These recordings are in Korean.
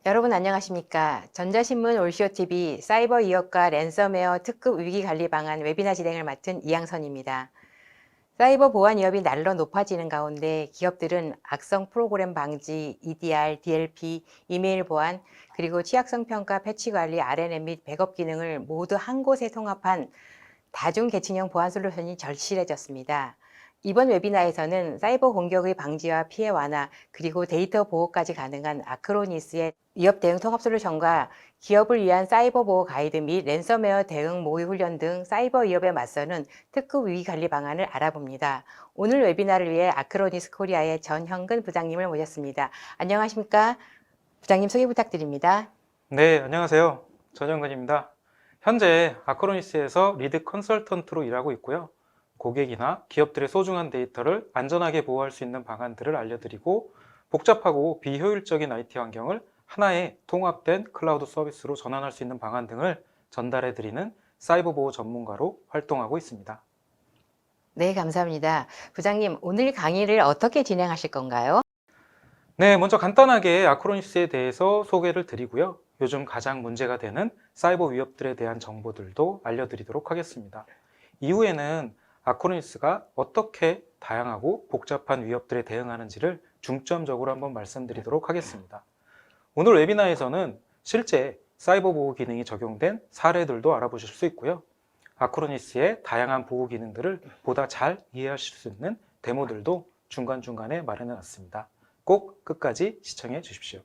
여러분 안녕하십니까? 전자신문 올쇼TV 사이버 위협과 랜섬웨어 특급 위기관리 방안 웨비나 진행을 맡은 이양선입니다. 사이버 보안 위협이 날로 높아지는 가운데 기업들은 악성 프로그램 방지, EDR, DLP, 이메일 보안, 그리고 취약성 평가, 패치 관리, RNM 및 백업 기능을 모두 한 곳에 통합한 다중 계층형 보안 솔루션이 절실해졌습니다. 이번 웨비나에서는 사이버 공격의 방지와 피해 완화, 그리고 데이터 보호까지 가능한 아크로니스의 위협 대응 통합 솔루션과 기업을 위한 사이버 보호 가이드 및 랜섬웨어 대응 모의 훈련 등 사이버 위협에 맞서는 특급 위기 관리 방안을 알아봅니다. 오늘 웨비나를 위해 아크로니스 코리아의 전형근 부장님을 모셨습니다. 안녕하십니까? 부장님 소개 부탁드립니다. 네, 안녕하세요. 전영근입니다. 현재 아크로니스에서 리드 컨설턴트로 일하고 있고요. 고객이나 기업들의 소중한 데이터를 안전하게 보호할 수 있는 방안들을 알려드리고 복잡하고 비효율적인 IT 환경을 하나의 통합된 클라우드 서비스로 전환할 수 있는 방안 등을 전달해드리는 사이버 보호 전문가로 활동하고 있습니다. 네, 감사합니다. 부장님, 오늘 강의를 어떻게 진행하실 건가요? 네, 먼저 간단하게 아크로니스에 대해서 소개를 드리고요. 요즘 가장 문제가 되는 사이버 위협들에 대한 정보들도 알려드리도록 하겠습니다. 이후에는 아크로니스가 어떻게 다양하고 복잡한 위협들에 대응하는지를 중점적으로 한번 말씀드리도록 하겠습니다. 오늘 웨비나에서는 실제 사이버 보호 기능이 적용된 사례들도 알아보실 수 있고요. 아크로니스의 다양한 보호 기능들을 보다 잘 이해하실 수 있는 데모들도 중간중간에 마련해 놨습니다. 꼭 끝까지 시청해 주십시오.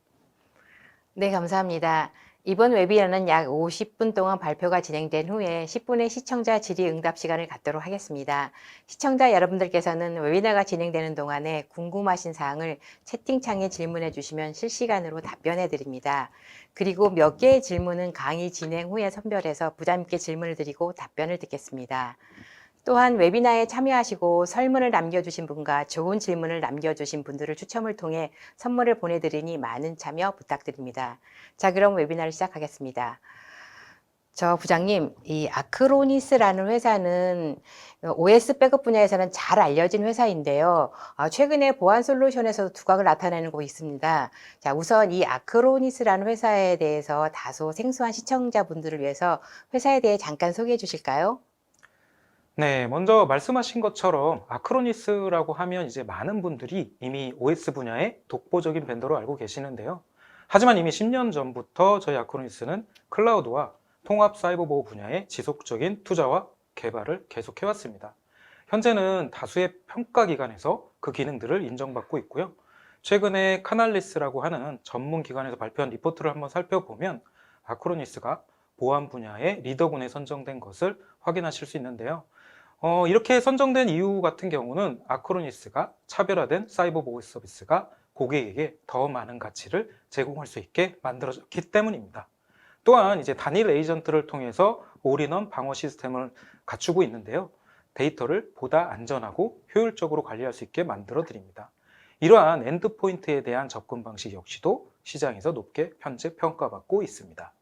네, 감사합니다. 이번 웨비나는 약 50분 동안 발표가 진행된 후에 10분의 시청자 질의응답 시간을 갖도록 하겠습니다. 시청자 여러분들께서는 웨비나가 진행되는 동안에 궁금하신 사항을 채팅창에 질문해 주시면 실시간으로 답변해 드립니다. 그리고 몇 개의 질문은 강의 진행 후에 선별해서 부장님께 질문을 드리고 답변을 듣겠습니다. 또한 웨비나에 참여하시고 설문을 남겨주신 분과 좋은 질문을 남겨주신 분들을 추첨을 통해 선물을 보내드리니 많은 참여 부탁드립니다. 자, 그럼 웨비나를 시작하겠습니다. 저 부장님, 이 아크로니스라는 회사는 OS 백업 분야에서는 잘 알려진 회사인데요. 최근에 보안 솔루션에서도 두각을 나타내는 곳이 있습니다. 자, 우선 이 아크로니스라는 회사에 대해서 다소 생소한 시청자분들을 위해서 회사에 대해 잠깐 소개해 주실까요? 네, 먼저 말씀하신 것처럼 아크로니스라고 하면 이제 많은 분들이 이미 OS 분야의 독보적인 벤더로 알고 계시는데요. 하지만 이미 10년 전부터 저희 아크로니스는 클라우드와 통합 사이버 보호 분야에 지속적인 투자와 개발을 계속해왔습니다. 현재는 다수의 평가 기관에서 그 기능들을 인정받고 있고요. 최근에 카날리스라고 하는 전문 기관에서 발표한 리포트를 한번 살펴보면 아크로니스가 보안 분야의 리더군에 선정된 것을 확인하실 수 있는데요. 이렇게 선정된 이유 같은 경우는 아크로니스가 차별화된 사이버 보호 서비스가 고객에게 더 많은 가치를 제공할 수 있게 만들어졌기 때문입니다. 또한 이제 단일 에이전트를 통해서 올인원 방어 시스템을 갖추고 있는데요. 데이터를 보다 안전하고 효율적으로 관리할 수 있게 만들어 드립니다. 이러한 엔드포인트에 대한 접근 방식 역시도 시장에서 높게 현재 평가받고 있습니다.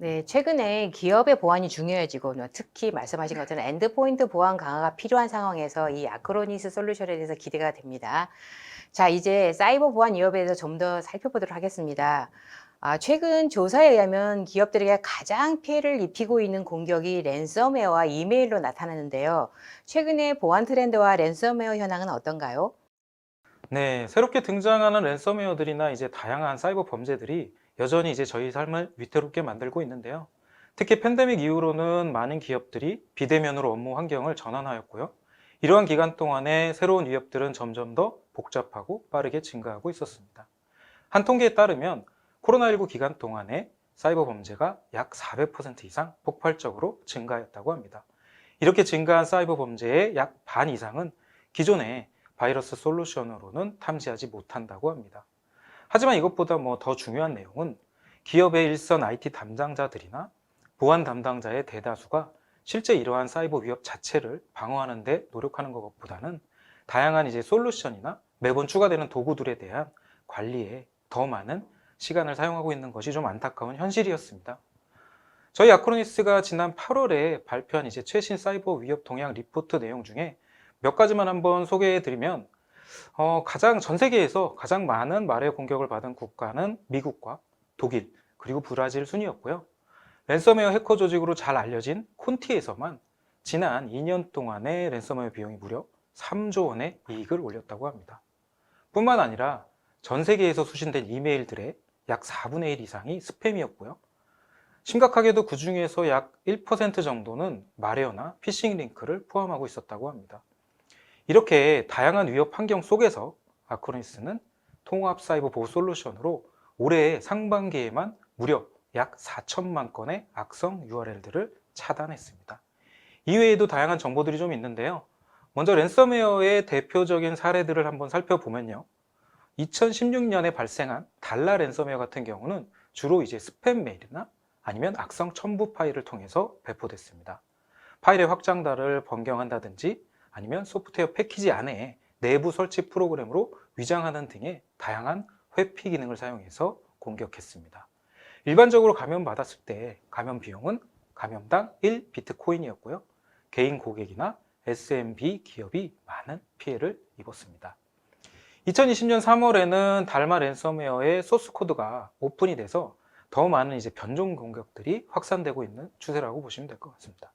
네, 최근에 기업의 보안이 중요해지고 특히 말씀하신 것처럼 엔드포인트 보안 강화가 필요한 상황에서 이 아크로니스 솔루션에 대해서 기대가 됩니다. 자, 이제 사이버 보안 위협에 대해서 좀 더 살펴보도록 하겠습니다. 최근 조사에 의하면 기업들에게 가장 피해를 입히고 있는 공격이 랜섬웨어와 이메일로 나타나는데요. 최근의 보안 트렌드와 랜섬웨어 현황은 어떤가요? 네, 새롭게 등장하는 랜섬웨어들이나 이제 다양한 사이버 범죄들이 여전히 이제 저희 삶을 위태롭게 만들고 있는데요. 특히 팬데믹 이후로는 많은 기업들이 비대면으로 업무 환경을 전환하였고요. 이러한 기간 동안에 새로운 위협들은 점점 더 복잡하고 빠르게 증가하고 있었습니다. 한 통계에 따르면 코로나19 기간 동안에 사이버 범죄가 약 400% 이상 폭발적으로 증가했다고 합니다. 이렇게 증가한 사이버 범죄의 약 반 이상은 기존의 바이러스 솔루션으로는 탐지하지 못한다고 합니다. 하지만 이것보다 더 중요한 내용은 기업의 일선 IT 담당자들이나 보안 담당자의 대다수가 실제 이러한 사이버 위협 자체를 방어하는 데 노력하는 것보다는 다양한 이제 솔루션이나 매번 추가되는 도구들에 대한 관리에 더 많은 시간을 사용하고 있는 것이 좀 안타까운 현실이었습니다. 저희 아크로니스가 지난 8월에 발표한 이제 최신 사이버 위협 동향 리포트 내용 중에 몇 가지만 한번 소개해 드리면 전 세계에서 가장 많은 말웨어 공격을 받은 국가는 미국과 독일, 그리고 브라질 순이었고요. 랜섬웨어 해커 조직으로 잘 알려진 콘티에서만 지난 2년 동안의 랜섬웨어 비용이 무려 3조 원의 이익을 올렸다고 합니다. 뿐만 아니라 전 세계에서 수신된 이메일들의 약 4분의 1 이상이 스팸이었고요. 심각하게도 그 중에서 약 1% 정도는 말웨어나 피싱 링크를 포함하고 있었다고 합니다. 이렇게 다양한 위협 환경 속에서 아크로니스는 통합 사이버 보호 솔루션으로 올해 상반기에만 무려 약 4천만 건의 악성 URL들을 차단했습니다. 이외에도 다양한 정보들이 좀 있는데요. 먼저 랜섬웨어의 대표적인 사례들을 한번 살펴보면요. 2016년에 발생한 달라 랜섬웨어 같은 경우는 주로 이제 스팸 메일이나 아니면 악성 첨부 파일을 통해서 배포됐습니다. 파일의 확장자를 변경한다든지 아니면 소프트웨어 패키지 안에 내부 설치 프로그램으로 위장하는 등의 다양한 회피 기능을 사용해서 공격했습니다. 일반적으로 감염받았을 때 감염 비용은 감염당 1비트코인이었고요. 개인 고객이나 SMB 기업이 많은 피해를 입었습니다. 2020년 3월에는 달마 랜섬웨어의 소스 코드가 오픈이 돼서 더 많은 이제 변종 공격들이 확산되고 있는 추세라고 보시면 될 것 같습니다.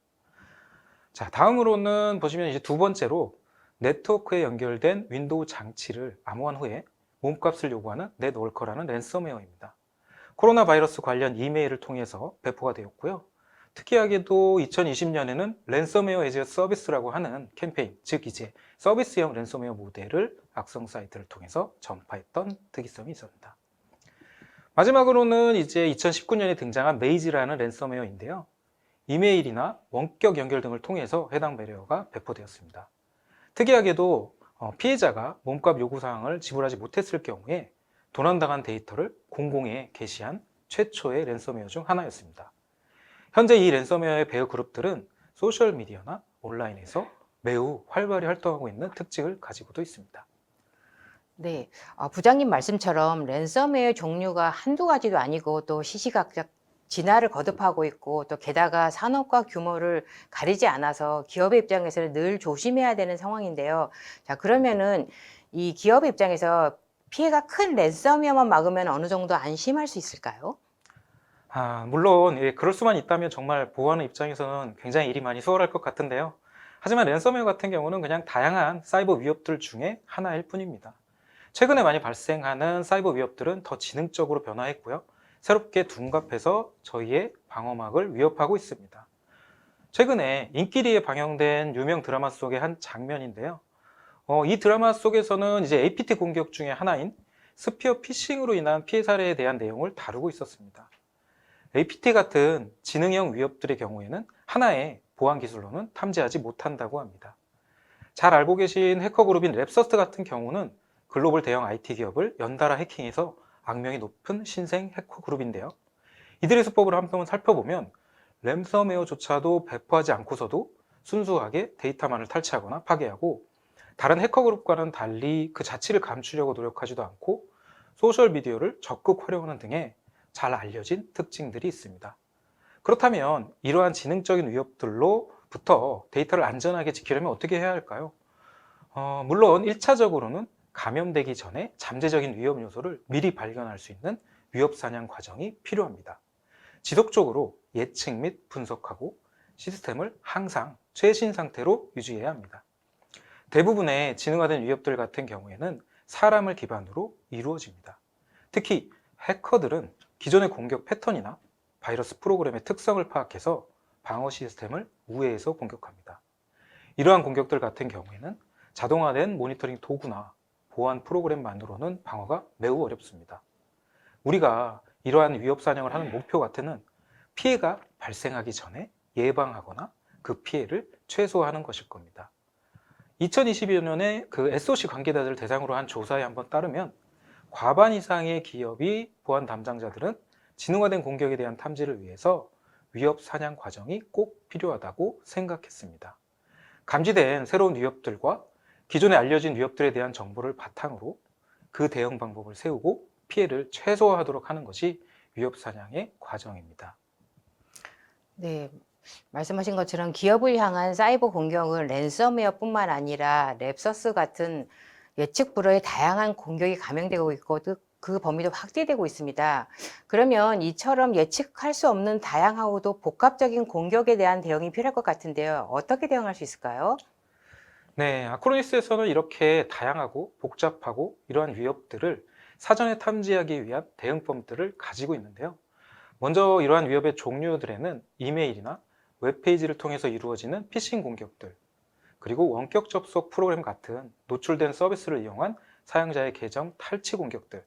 자, 다음으로는 보시면 이제 두 번째로 네트워크에 연결된 윈도우 장치를 암호화한 후에 몸값을 요구하는 넷월커라는 랜섬웨어입니다. 코로나 바이러스 관련 이메일을 통해서 배포가 되었고요. 특이하게도 2020년에는 랜섬웨어 에즈 서비스라고 하는 캠페인, 즉 이제 서비스형 랜섬웨어 모델을 악성 사이트를 통해서 전파했던 특이성이 있습니다. 마지막으로는 이제 2019년에 등장한 메이즈라는 랜섬웨어인데요. 이메일이나 원격 연결 등을 통해서 해당 매레어가 배포되었습니다. 특이하게도 피해자가 몸값 요구사항을 지불하지 못했을 경우에 도난당한 데이터를 공공에 게시한 최초의 랜섬웨어 중 하나였습니다. 현재 이 랜섬웨어의 배후 그룹들은 소셜미디어나 온라인에서 매우 활발히 활동하고 있는 특징을 가지고도 있습니다. 네, 부장님 말씀처럼 랜섬웨어 종류가 한두 가지도 아니고 또 시시각각 진화를 거듭하고 있고 또 게다가 산업과 규모를 가리지 않아서 기업의 입장에서는 늘 조심해야 되는 상황인데요. 자, 그러면은 이 기업의 입장에서 피해가 큰 랜섬웨어만 막으면 어느 정도 안심할 수 있을까요? 물론 그럴 수만 있다면 정말 보호하는 입장에서는 굉장히 일이 많이 수월할 것 같은데요. 하지만 랜섬웨어 같은 경우는 그냥 다양한 사이버 위협들 중에 하나일 뿐입니다. 최근에 많이 발생하는 사이버 위협들은 더 지능적으로 변화했고요. 새롭게 둔갑해서 저희의 방어막을 위협하고 있습니다. 최근에 인기리에 방영된 유명 드라마 속의 한 장면인데요. 이 드라마 속에서는 이제 APT 공격 중에 하나인 스피어 피싱으로 인한 피해 사례에 대한 내용을 다루고 있었습니다. APT 같은 지능형 위협들의 경우에는 하나의 보안 기술로는 탐지하지 못한다고 합니다. 잘 알고 계신 해커 그룹인 랩서스트 같은 경우는 글로벌 대형 IT 기업을 연달아 해킹해서 악명이 높은 신생 해커 그룹인데요. 이들의 수법을 한번 살펴보면 랜섬웨어조차도 배포하지 않고서도 순수하게 데이터만을 탈취하거나 파괴하고 다른 해커 그룹과는 달리 그 자체를 감추려고 노력하지도 않고 소셜미디어를 적극 활용하는 등의 잘 알려진 특징들이 있습니다. 그렇다면 이러한 지능적인 위협들로부터 데이터를 안전하게 지키려면 어떻게 해야 할까요? 물론 1차적으로는 감염되기 전에 잠재적인 위험 요소를 미리 발견할 수 있는 위협 사냥 과정이 필요합니다. 지속적으로 예측 및 분석하고 시스템을 항상 최신 상태로 유지해야 합니다. 대부분의 지능화된 위협들 같은 경우에는 사람을 기반으로 이루어집니다. 특히 해커들은 기존의 공격 패턴이나 바이러스 프로그램의 특성을 파악해서 방어 시스템을 우회해서 공격합니다. 이러한 공격들 같은 경우에는 자동화된 모니터링 도구나 보안 프로그램만으로는 방어가 매우 어렵습니다. 우리가 이러한 위협 사냥을 하는 목표가 되는 피해가 발생하기 전에 예방하거나 그 피해를 최소화하는 것일 겁니다. 2022년에 그 SOC 관계자들을 대상으로 한 조사에 한번 따르면 과반 이상의 기업이 보안 담당자들은 지능화된 공격에 대한 탐지를 위해서 위협 사냥 과정이 꼭 필요하다고 생각했습니다. 감지된 새로운 위협들과 기존에 알려진 위협들에 대한 정보를 바탕으로 그 대응 방법을 세우고 피해를 최소화하도록 하는 것이 위협 사냥의 과정입니다. 네, 말씀하신 것처럼 기업을 향한 사이버 공격은 랜섬웨어뿐만 아니라 랩서스 같은 예측 불허의 다양한 공격이 감행되고 있고 그 범위도 확대되고 있습니다. 그러면 이처럼 예측할 수 없는 다양하고도 복합적인 공격에 대한 대응이 필요할 것 같은데요. 어떻게 대응할 수 있을까요? 네, 아크로니스에서는 이렇게 다양하고 복잡하고 이러한 위협들을 사전에 탐지하기 위한 대응법들을 가지고 있는데요. 먼저 이러한 위협의 종류들에는 이메일이나 웹페이지를 통해서 이루어지는 피싱 공격들, 그리고 원격 접속 프로그램 같은 노출된 서비스를 이용한 사용자의 계정 탈취 공격들,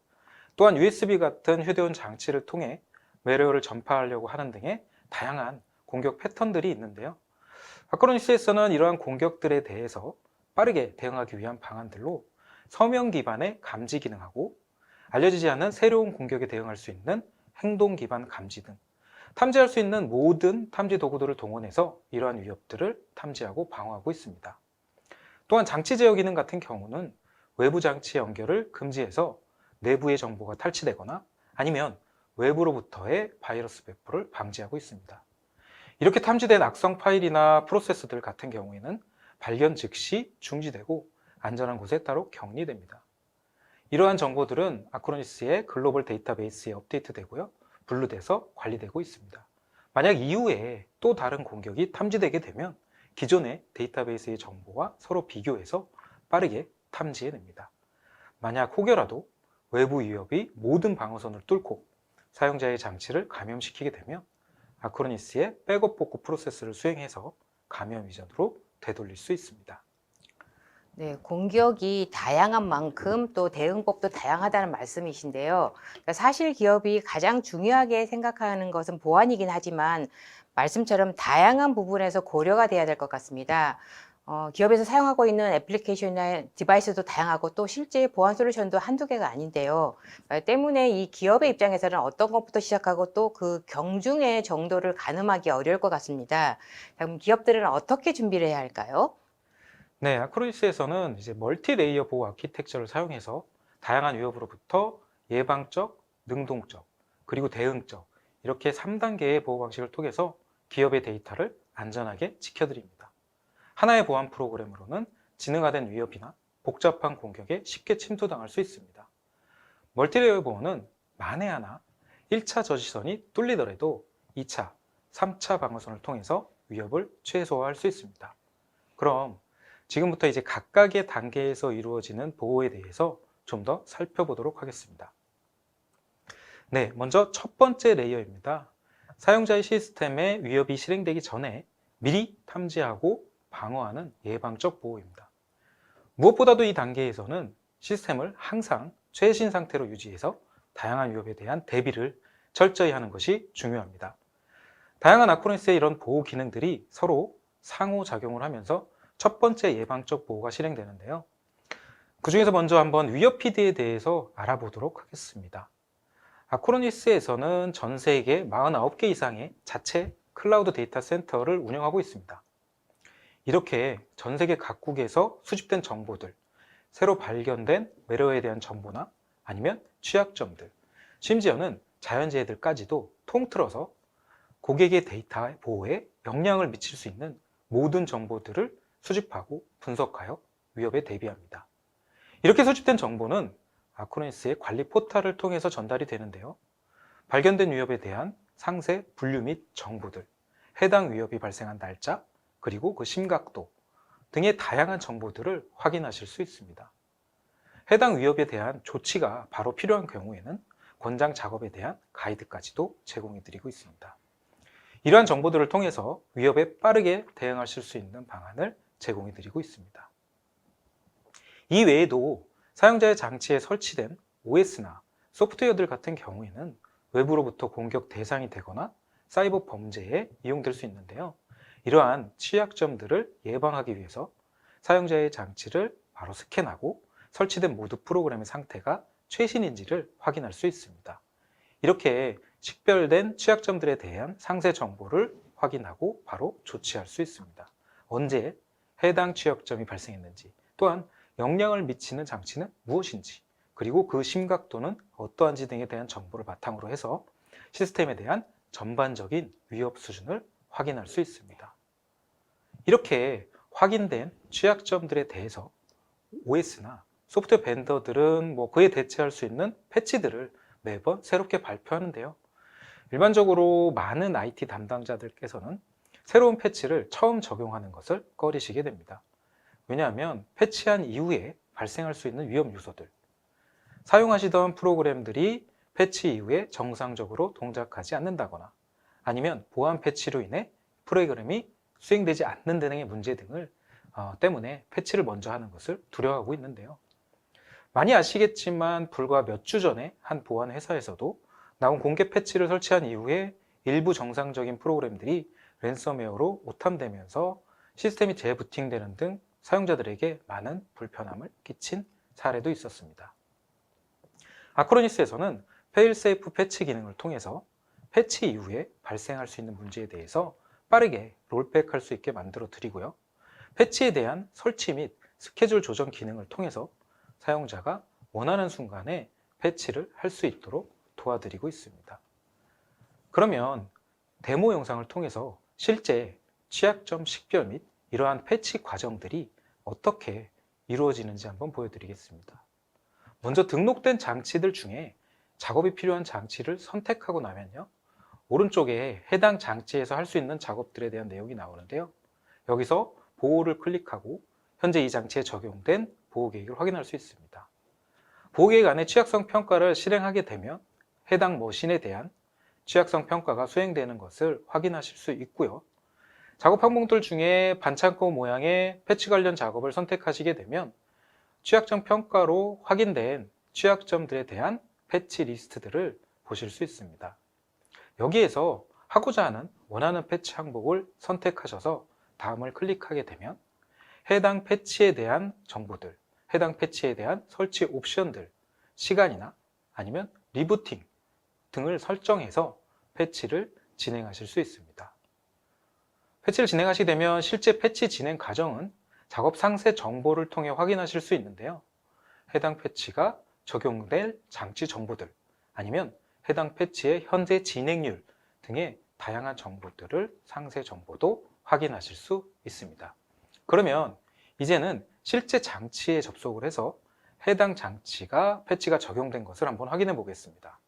또한 USB 같은 휴대용 장치를 통해 매료를 전파하려고 하는 등의 다양한 공격 패턴들이 있는데요. 아크로니스에서는 이러한 공격들에 대해서 빠르게 대응하기 위한 방안들로 서명 기반의 감지 기능하고 알려지지 않은 새로운 공격에 대응할 수 있는 행동 기반 감지 등 탐지할 수 있는 모든 탐지 도구들을 동원해서 이러한 위협들을 탐지하고 방어하고 있습니다. 또한 장치 제어 기능 같은 경우는 외부 장치 연결을 금지해서 내부의 정보가 탈취되거나 아니면 외부로부터의 바이러스 배포를 방지하고 있습니다. 이렇게 탐지된 악성 파일이나 프로세스들 같은 경우에는 발견 즉시 중지되고 안전한 곳에 따로 격리됩니다. 이러한 정보들은 아크로니스의 글로벌 데이터베이스에 업데이트되고요, 분류돼서 관리되고 있습니다. 만약 이후에 또 다른 공격이 탐지되게 되면 기존의 데이터베이스의 정보와 서로 비교해서 빠르게 탐지해냅니다. 만약 혹여라도 외부 위협이 모든 방어선을 뚫고 사용자의 장치를 감염시키게 되면 아크로니스의 백업 복구 프로세스를 수행해서 감염 이전으로 되돌릴 수 있습니다. 네, 공격이 다양한 만큼 또 대응법도 다양하다는 말씀이신데요. 그러니까 사실 기업이 가장 중요하게 생각하는 것은 보안이긴 하지만 말씀처럼 다양한 부분에서 고려가 돼야 될 것 같습니다. 기업에서 사용하고 있는 애플리케이션이나 디바이스도 다양하고 또 실제 보안 솔루션도 한두 개가 아닌데요. 때문에 이 기업의 입장에서는 어떤 것부터 시작하고 또 그 경중의 정도를 가늠하기 어려울 것 같습니다. 그럼 기업들은 어떻게 준비를 해야 할까요? 네, 아크로니스에서는 이제 멀티레이어 보호 아키텍처를 사용해서 다양한 위협으로부터 예방적, 능동적, 그리고 대응적 이렇게 3단계의 보호 방식을 통해서 기업의 데이터를 안전하게 지켜드립니다. 하나의 보안 프로그램으로는 지능화된 위협이나 복잡한 공격에 쉽게 침투당할 수 있습니다. 멀티레이어 보호는 만에 하나 1차 저지선이 뚫리더라도 2차, 3차 방어선을 통해서 위협을 최소화할 수 있습니다. 그럼 지금부터 이제 각각의 단계에서 이루어지는 보호에 대해서 좀 더 살펴보도록 하겠습니다. 네, 먼저 첫 번째 레이어입니다. 사용자의 시스템에 위협이 실행되기 전에 미리 탐지하고 방어하는 예방적 보호입니다. 무엇보다도 이 단계에서는 시스템을 항상 최신 상태로 유지해서 다양한 위협에 대한 대비를 철저히 하는 것이 중요합니다. 다양한 아크로니스의 이런 보호 기능들이 서로 상호작용을 하면서 첫 번째 예방적 보호가 실행되는데요. 그 중에서 먼저 한번 위협 PD에 대해서 알아보도록 하겠습니다. 아크로니스에서는 전 세계 49개 이상의 자체 클라우드 데이터 센터를 운영하고 있습니다. 이렇게 전 세계 각국에서 수집된 정보들, 새로 발견된 외래어에 대한 정보나 아니면 취약점들, 심지어는 자연재해들까지도 통틀어서 고객의 데이터 보호에 영향을 미칠 수 있는 모든 정보들을 수집하고 분석하여 위협에 대비합니다. 이렇게 수집된 정보는 아크로니스의 관리 포털을 통해서 전달이 되는데요. 발견된 위협에 대한 상세 분류 및 정보들, 해당 위협이 발생한 날짜, 그리고 그 심각도 등의 다양한 정보들을 확인하실 수 있습니다. 해당 위협에 대한 조치가 바로 필요한 경우에는 권장 작업에 대한 가이드까지도 제공해 드리고 있습니다. 이러한 정보들을 통해서 위협에 빠르게 대응하실 수 있는 방안을 제공해 드리고 있습니다. 이 외에도 사용자의 장치에 설치된 OS나 소프트웨어들 같은 경우에는 외부로부터 공격 대상이 되거나 사이버 범죄에 이용될 수 있는데요. 이러한 취약점들을 예방하기 위해서 사용자의 장치를 바로 스캔하고 설치된 모두 프로그램의 상태가 최신인지를 확인할 수 있습니다. 이렇게 식별된 취약점들에 대한 상세 정보를 확인하고 바로 조치할 수 있습니다. 언제 해당 취약점이 발생했는지, 또한 영향을 미치는 장치는 무엇인지, 그리고 그 심각도는 어떠한지 등에 대한 정보를 바탕으로 해서 시스템에 대한 전반적인 위협 수준을 확인할 수 있습니다. 이렇게 확인된 취약점들에 대해서 OS나 소프트웨어 벤더들은 그에 대체할 수 있는 패치들을 매번 새롭게 발표하는데요. 일반적으로 많은 IT 담당자들께서는 새로운 패치를 처음 적용하는 것을 꺼리시게 됩니다. 왜냐하면 패치한 이후에 발생할 수 있는 위험 요소들, 사용하시던 프로그램들이 패치 이후에 정상적으로 동작하지 않는다거나 아니면 보안 패치로 인해 프로그램이 수행되지 않는 등의 문제 등을 때문에 패치를 먼저 하는 것을 두려워하고 있는데요. 많이 아시겠지만 불과 몇 주 전에 한 보안 회사에서도 나온 공개 패치를 설치한 이후에 일부 정상적인 프로그램들이 랜섬웨어로 오탐되면서 시스템이 재부팅되는 등 사용자들에게 많은 불편함을 끼친 사례도 있었습니다. 아크로니스에서는 페일세이프 패치 기능을 통해서 패치 이후에 발생할 수 있는 문제에 대해서 빠르게 롤백할 수 있게 만들어 드리고요. 패치에 대한 설치 및 스케줄 조정 기능을 통해서 사용자가 원하는 순간에 패치를 할 수 있도록 도와드리고 있습니다. 그러면 데모 영상을 통해서 실제 취약점 식별 및 이러한 패치 과정들이 어떻게 이루어지는지 한번 보여드리겠습니다. 먼저 등록된 장치들 중에 작업이 필요한 장치를 선택하고 나면요. 오른쪽에 해당 장치에서 할 수 있는 작업들에 대한 내용이 나오는데요. 여기서 보호를 클릭하고 현재 이 장치에 적용된 보호 계획을 확인할 수 있습니다. 보호 계획 안에 취약성 평가를 실행하게 되면 해당 머신에 대한 취약성 평가가 수행되는 것을 확인하실 수 있고요. 작업 항목들 중에 반창고 모양의 패치 관련 작업을 선택하시게 되면 취약점 평가로 확인된 취약점들에 대한 패치 리스트들을 보실 수 있습니다. 여기에서 하고자 하는 원하는 패치 항목을 선택하셔서 다음을 클릭하게 되면 해당 패치에 대한 정보들, 해당 패치에 대한 설치 옵션들, 시간이나 아니면 리부팅 등을 설정해서 패치를 진행하실 수 있습니다. 패치를 진행하시게 되면 실제 패치 진행 과정은 작업 상세 정보를 통해 확인하실 수 있는데요. 해당 패치가 적용될 장치 정보들 아니면 해당 패치의 현재 진행률 등의 다양한 정보들을 상세 정보도 확인하실 수 있습니다. 그러면 이제는 실제 장치에 접속을 해서 해당 장치가 패치가 적용된 것을 한번 확인해 보겠습니다.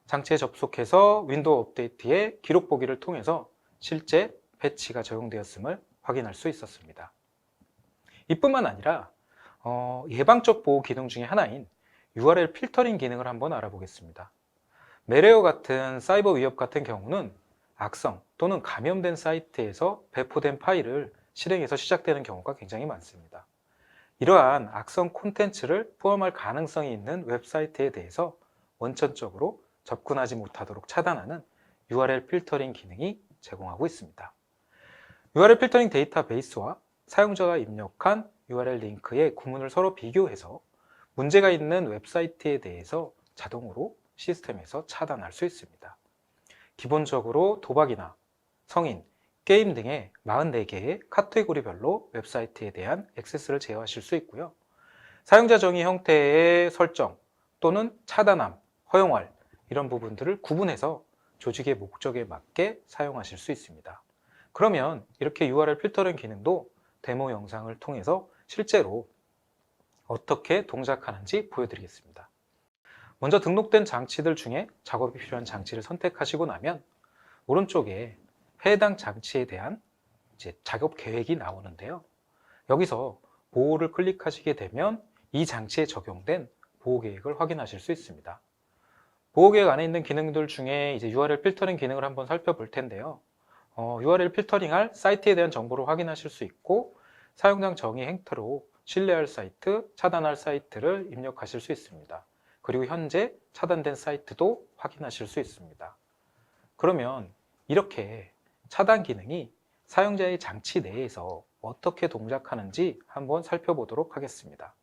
장치에 접속해서 윈도우 업데이트의 기록 보기를 통해서 실제 패치가 적용되었음을 확인할 수 있었습니다. 이뿐만 아니라 예방적 보호 기능 중에 하나인 URL 필터링 기능을 한번 알아보겠습니다. 메레어 같은 사이버 위협 같은 경우는 악성 또는 감염된 사이트에서 배포된 파일을 실행해서 시작되는 경우가 굉장히 많습니다. 이러한 악성 콘텐츠를 포함할 가능성이 있는 웹사이트에 대해서 원천적으로 접근하지 못하도록 차단하는 URL 필터링 기능이 제공하고 있습니다. URL 필터링 데이터베이스와 사용자가 입력한 URL 링크의 구문을 서로 비교해서 문제가 있는 웹사이트에 대해서 자동으로 시스템에서 차단할 수 있습니다. 기본적으로 도박이나 성인, 게임 등의 44개의 카테고리별로 웹사이트에 대한 액세스를 제어하실 수 있고요. 사용자 정의 형태의 설정 또는 차단함, 허용할 이런 부분들을 구분해서 조직의 목적에 맞게 사용하실 수 있습니다. 그러면 이렇게 URL 필터링 기능도 데모 영상을 통해서 실제로 어떻게 동작하는지 보여드리겠습니다. 먼저 등록된 장치들 중에 작업이 필요한 장치를 선택하시고 나면 오른쪽에 해당 장치에 대한 작업 계획이 나오는데요. 여기서 보호를 클릭하시게 되면 이 장치에 적용된 보호 계획을 확인하실 수 있습니다. 보호 계획 안에 있는 기능들 중에 URL 필터링 기능을 한번 살펴볼 텐데요. URL 필터링할 사이트에 대한 정보를 확인하실 수 있고 사용자 정의 행태로 신뢰할 사이트, 차단할 사이트를 입력하실 수 있습니다. 그리고 현재 차단된 사이트도 확인하실 수 있습니다. 그러면 이렇게 차단 기능이 사용자의 장치 내에서 어떻게 동작하는지 한번 살펴보도록 하겠습니다.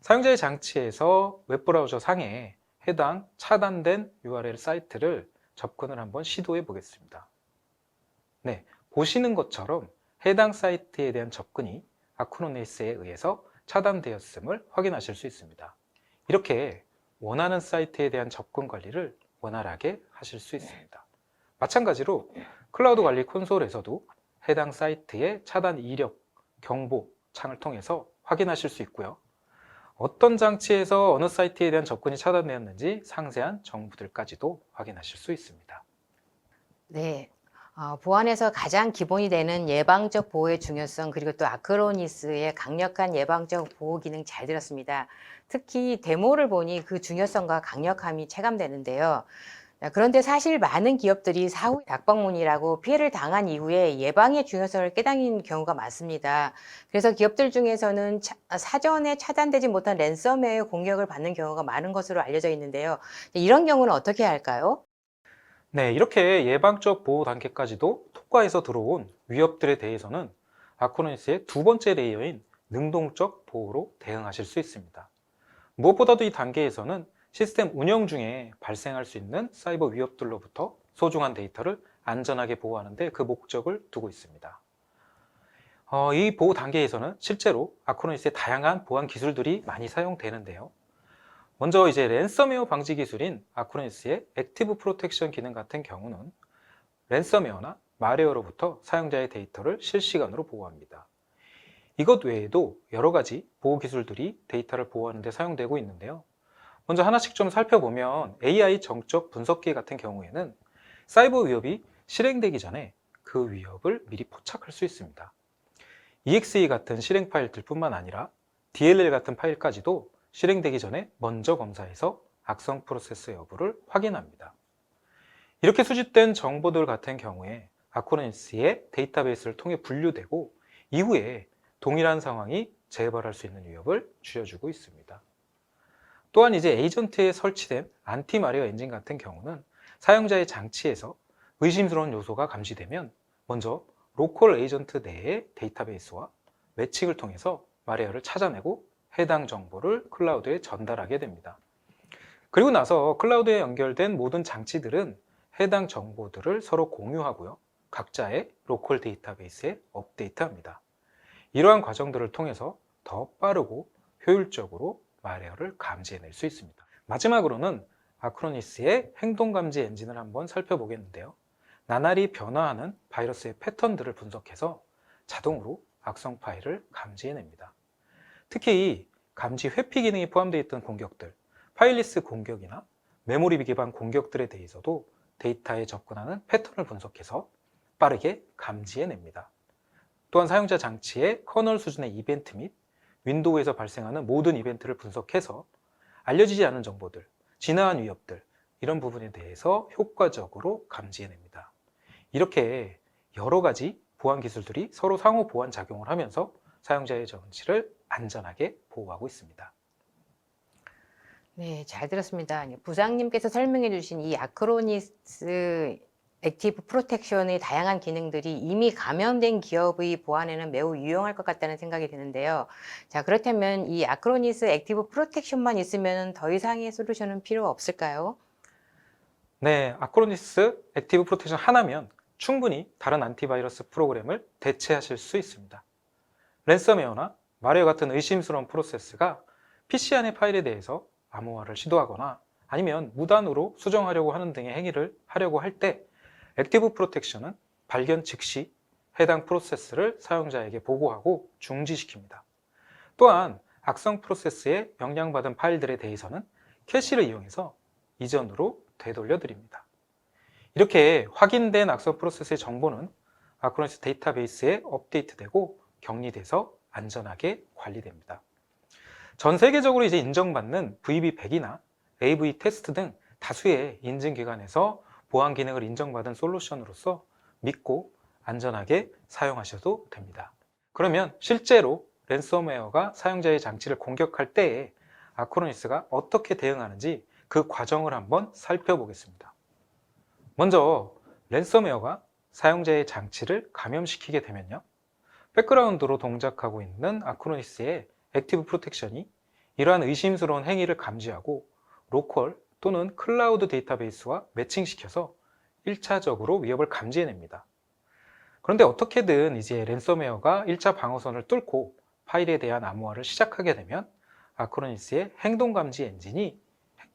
사용자의 장치에서 웹브라우저 상에 해당 차단된 URL 사이트를 접근을 한번 시도해 보겠습니다. 네, 보시는 것처럼 해당 사이트에 대한 접근이 아크로니스에 의해서 차단되었음을 확인하실 수 있습니다. 이렇게 원하는 사이트에 대한 접근 관리를 원활하게 하실 수 있습니다. 마찬가지로 클라우드 관리 콘솔에서도 해당 사이트의 차단 이력, 경보 창을 통해서 확인하실 수 있고요. 어떤 장치에서 어느 사이트에 대한 접근이 차단되었는지 상세한 정보들까지도 확인하실 수 있습니다. 네. 보안에서 가장 기본이 되는 예방적 보호의 중요성, 그리고 또 아크로니스의 강력한 예방적 보호 기능 잘 들었습니다. 특히 데모를 보니 그 중요성과 강력함이 체감되는데요. 그런데 사실 많은 기업들이 사후 약방문이라고 피해를 당한 이후에 예방의 중요성을 깨닫는 경우가 많습니다. 그래서 기업들 중에서는 사전에 차단되지 못한 랜섬웨어 공격을 받는 경우가 많은 것으로 알려져 있는데요. 이런 경우는 어떻게 할까요? 네, 이렇게 예방적 보호 단계까지도 통과해서 들어온 위협들에 대해서는 아크로니스의 두 번째 레이어인 능동적 보호로 대응하실 수 있습니다. 무엇보다도 이 단계에서는 시스템 운영 중에 발생할 수 있는 사이버 위협들로부터 소중한 데이터를 안전하게 보호하는 데 그 목적을 두고 있습니다. 이 보호 단계에서는 실제로 아크로니스의 다양한 보안 기술들이 많이 사용되는데요. 먼저 이제 랜섬웨어 방지 기술인 아크로니스의 액티브 프로텍션 기능 같은 경우는 랜섬웨어나 말웨어로부터 사용자의 데이터를 실시간으로 보호합니다. 이것 외에도 여러 가지 보호 기술들이 데이터를 보호하는 데 사용되고 있는데요. 먼저 하나씩 좀 살펴보면 AI 정적 분석기 같은 경우에는 사이버 위협이 실행되기 전에 그 위협을 미리 포착할 수 있습니다. EXE 같은 실행 파일들 뿐만 아니라 DLL 같은 파일까지도 실행되기 전에 먼저 검사해서 악성 프로세스 여부를 확인합니다. 이렇게 수집된 정보들 같은 경우에 아크로니스의 데이터베이스를 통해 분류되고 이후에 동일한 상황이 재발할 수 있는 위협을 줄여주고 있습니다. 또한 이제 에이전트에 설치된 안티마리어 엔진 같은 경우는 사용자의 장치에서 의심스러운 요소가 감지되면 먼저 로컬 에이전트 내의 데이터베이스와 매칭을 통해서 마리어를 찾아내고 해당 정보를 클라우드에 전달하게 됩니다. 그리고 나서 클라우드에 연결된 모든 장치들은 해당 정보들을 서로 공유하고요. 각자의 로컬 데이터베이스에 업데이트합니다. 이러한 과정들을 통해서 더 빠르고 효율적으로 말웨어를 감지해낼 수 있습니다. 마지막으로는 아크로니스의 행동감지 엔진을 한번 살펴보겠는데요. 나날이 변화하는 바이러스의 패턴들을 분석해서 자동으로 악성 파일을 감지해냅니다. 특히 감지 회피 기능이 포함되어 있던 공격들, 파일리스 공격이나 메모리 기반 공격들에 대해서도 데이터에 접근하는 패턴을 분석해서 빠르게 감지해냅니다. 또한 사용자 장치의 커널 수준의 이벤트 및 윈도우에서 발생하는 모든 이벤트를 분석해서 알려지지 않은 정보들, 진화한 위협들, 이런 부분에 대해서 효과적으로 감지해냅니다. 이렇게 여러 가지 보안 기술들이 서로 상호 보완 작용을 하면서 사용자의 정치를 안전하게 보호하고 있습니다. 네, 잘 들었습니다. 부장님께서 설명해 주신 이 아크로니스 액티브 프로텍션의 다양한 기능들이 이미 감염된 기업의 보안에는 매우 유용할 것 같다는 생각이 드는데요. 자, 그렇다면 이 아크로니스 액티브 프로텍션만 있으면 더 이상의 솔루션은 필요 없을까요? 네, 아크로니스 액티브 프로텍션 하나면 충분히 다른 안티바이러스 프로그램을 대체하실 수 있습니다. 랜섬웨어나 말웨어 같은 의심스러운 프로세스가 PC 안의 파일에 대해서 암호화를 시도하거나 아니면 무단으로 수정하려고 하는 등의 행위를 하려고 할 때 액티브 프로텍션은 발견 즉시 해당 프로세스를 사용자에게 보고하고 중지시킵니다. 또한 악성 프로세스에 영향받은 파일들에 대해서는 캐시를 이용해서 이전으로 되돌려 드립니다. 이렇게 확인된 악성 프로세스의 정보는 아크로니스 데이터베이스에 업데이트되고 격리돼서 안전하게 관리됩니다. 전 세계적으로 이제 인정받는 VB100이나 AV 테스트 등 다수의 인증기관에서 보안 기능을 인정받은 솔루션으로서 믿고 안전하게 사용하셔도 됩니다. 그러면 실제로 랜섬웨어가 사용자의 장치를 공격할 때에 아크로니스가 어떻게 대응하는지 그 과정을 한번 살펴보겠습니다. 먼저 랜섬웨어가 사용자의 장치를 감염시키게 되면요. 백그라운드로 동작하고 있는 아크로니스의 액티브 프로텍션이 이러한 의심스러운 행위를 감지하고 로컬 또는 클라우드 데이터베이스와 매칭시켜서 1차적으로 위협을 감지해냅니다. 그런데 어떻게든 이제 랜섬웨어가 1차 방어선을 뚫고 파일에 대한 암호화를 시작하게 되면 아크로니스의 행동감지 엔진이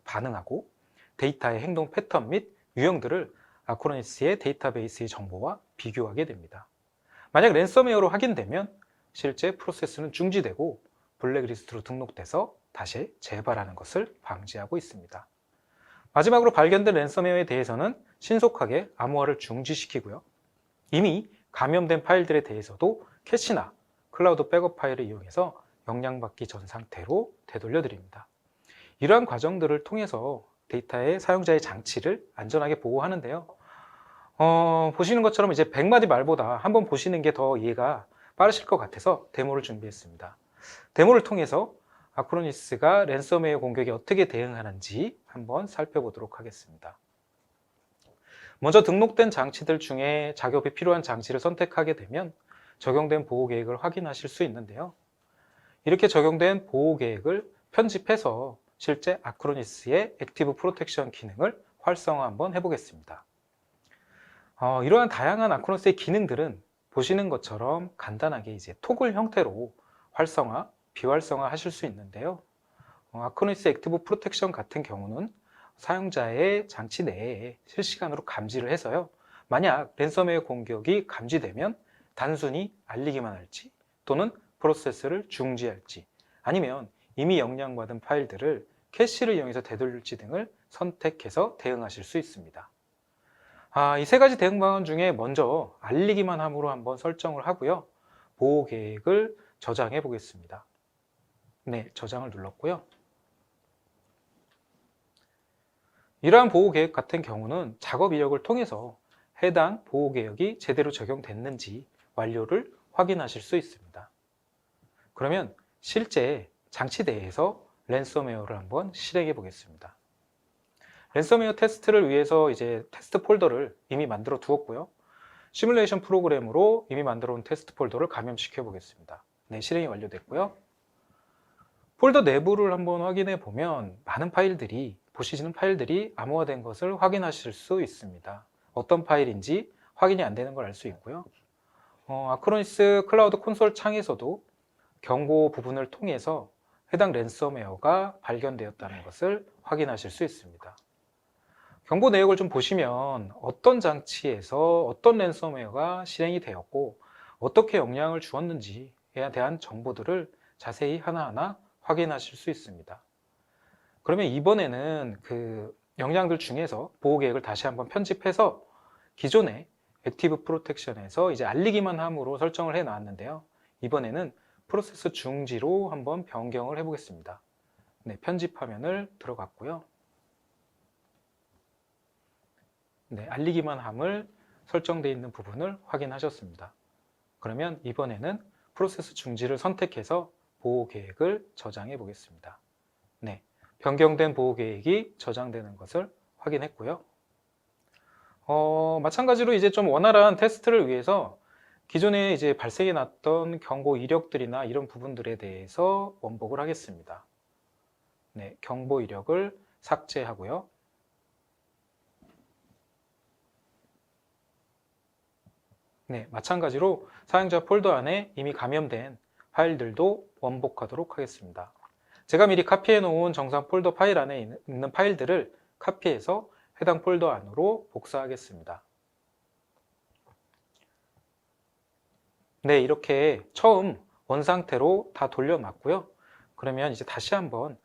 반응하고 데이터의 행동 패턴 및 유형들을 아크로니스의 데이터베이스의 정보와 비교하게 됩니다. 만약 랜섬웨어로 확인되면 실제 프로세스는 중지되고 블랙리스트로 등록돼서 다시 재발하는 것을 방지하고 있습니다. 마지막으로 발견된 랜섬웨어에 대해서는 신속하게 암호화를 중지시키고요. 이미 감염된 파일들에 대해서도 캐시나 클라우드 백업 파일을 이용해서 영향받기 전 상태로 되돌려 드립니다. 이러한 과정들을 통해서 데이터의 사용자의 장치를 안전하게 보호하는데요. 보시는 것처럼 이제 100마디 말보다 한번 보시는 게 더 이해가 빠르실 것 같아서 데모를 준비했습니다. 데모를 통해서 아크로니스가 랜섬웨어 공격에 어떻게 대응하는지 한번 살펴보도록 하겠습니다. 먼저 등록된 장치들 중에 작업이 필요한 장치를 선택하게 되면 적용된 보호 계획을 확인하실 수 있는데요. 이렇게 적용된 보호 계획을 편집해서 실제 아크로니스의 액티브 프로텍션 기능을 활성화 한번 해보겠습니다. 이러한 다양한 아크로니스의 기능들은 보시는 것처럼 간단하게 이제 토글 형태로 활성화, 비활성화 하실 수 있는데요. 아크로니스 액티브 프로텍션 같은 경우는 사용자의 장치 내에 실시간으로 감지를 해서요. 만약 랜섬웨어 공격이 감지되면 단순히 알리기만 할지 또는 프로세스를 중지할지 아니면 이미 영향받은 파일들을 캐시를 이용해서 되돌릴지 등을 선택해서 대응하실 수 있습니다. 이 세 가지 대응 방안 중에 먼저 알리기만 함으로 한번 설정을 하고요. 보호 계획을 저장해 보겠습니다. 네, 저장을 눌렀고요. 이러한 보호 계획 같은 경우는 작업 이력을 통해서 해당 보호 계획이 제대로 적용됐는지 완료를 확인하실 수 있습니다. 그러면 실제 장치 내에서 랜섬웨어를 한번 실행해 보겠습니다. 랜섬웨어 테스트를 위해서 이제 테스트 폴더를 이미 만들어 두었고요. 시뮬레이션 프로그램으로 이미 만들어 온 테스트 폴더를 감염시켜 보겠습니다. 네, 실행이 완료됐고요. 폴더 내부를 한번 확인해 보면 많은 파일들이 보시는 파일들이 암호화된 것을 확인하실 수 있습니다. 어떤 파일인지 확인이 안 되는 걸 알 수 있고요. 아크로니스 클라우드 콘솔 창에서도 경고 부분을 통해서 해당 랜섬웨어가 발견되었다는 것을 확인하실 수 있습니다. 경고 내역을 좀 보시면 어떤 장치에서 어떤 랜섬웨어가 실행이 되었고 어떻게 영향을 주었는지에 대한 정보들을 자세히 하나하나 확인하실 수 있습니다. 그러면 이번에는 그 영향들 중에서 보호 계획을 다시 한번 편집해서 기존의 액티브 프로텍션에서 이제 알리기만 함으로 설정을 해 놨는데요. 이번에는 프로세스 중지로 한번 변경을 해 보겠습니다. 네, 편집 화면을 들어갔고요. 네, 알리기만 함을 설정되어 있는 부분을 확인하셨습니다. 그러면 이번에는 프로세스 중지를 선택해서 보호 계획을 저장해 보겠습니다. 네, 변경된 보호 계획이 저장되는 것을 확인했고요. 마찬가지로 이제 좀 원활한 테스트를 위해서 기존에 이제 발생해 났던 경고 이력들이나 이런 부분들에 대해서 원복을 하겠습니다. 네, 경보 이력을 삭제하고요. 네, 마찬가지로 사용자 폴더 안에 이미 감염된 파일들도 원복하도록 하겠습니다. 제가 미리 카피해 놓은 정상 폴더 파일 안에 있는 파일들을 카피해서 해당 폴더 안으로 복사하겠습니다. 네, 이렇게 처음 원상태로 다 돌려놨고요. 그러면 이제 다시 한번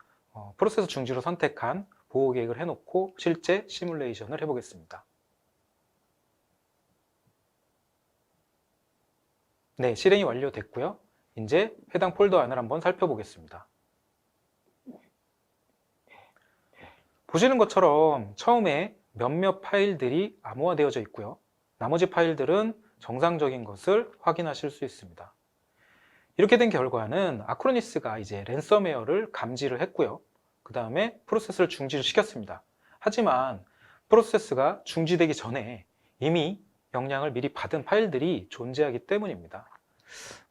프로세스 중지로 선택한 보호 계획을 해놓고 실제 시뮬레이션을 해보겠습니다. 네, 실행이 완료됐고요. 이제 해당 폴더 안을 한번 살펴보겠습니다. 보시는 것처럼 처음에 몇몇 파일들이 암호화되어져 있고요. 나머지 파일들은 정상적인 것을 확인하실 수 있습니다. 이렇게 된 결과는 아크로니스가 이제 랜섬웨어를 감지를 했고요. 그 다음에 프로세스를 중지를 시켰습니다. 하지만 프로세스가 중지되기 전에 이미 영향을 미리 받은 파일들이 존재하기 때문입니다.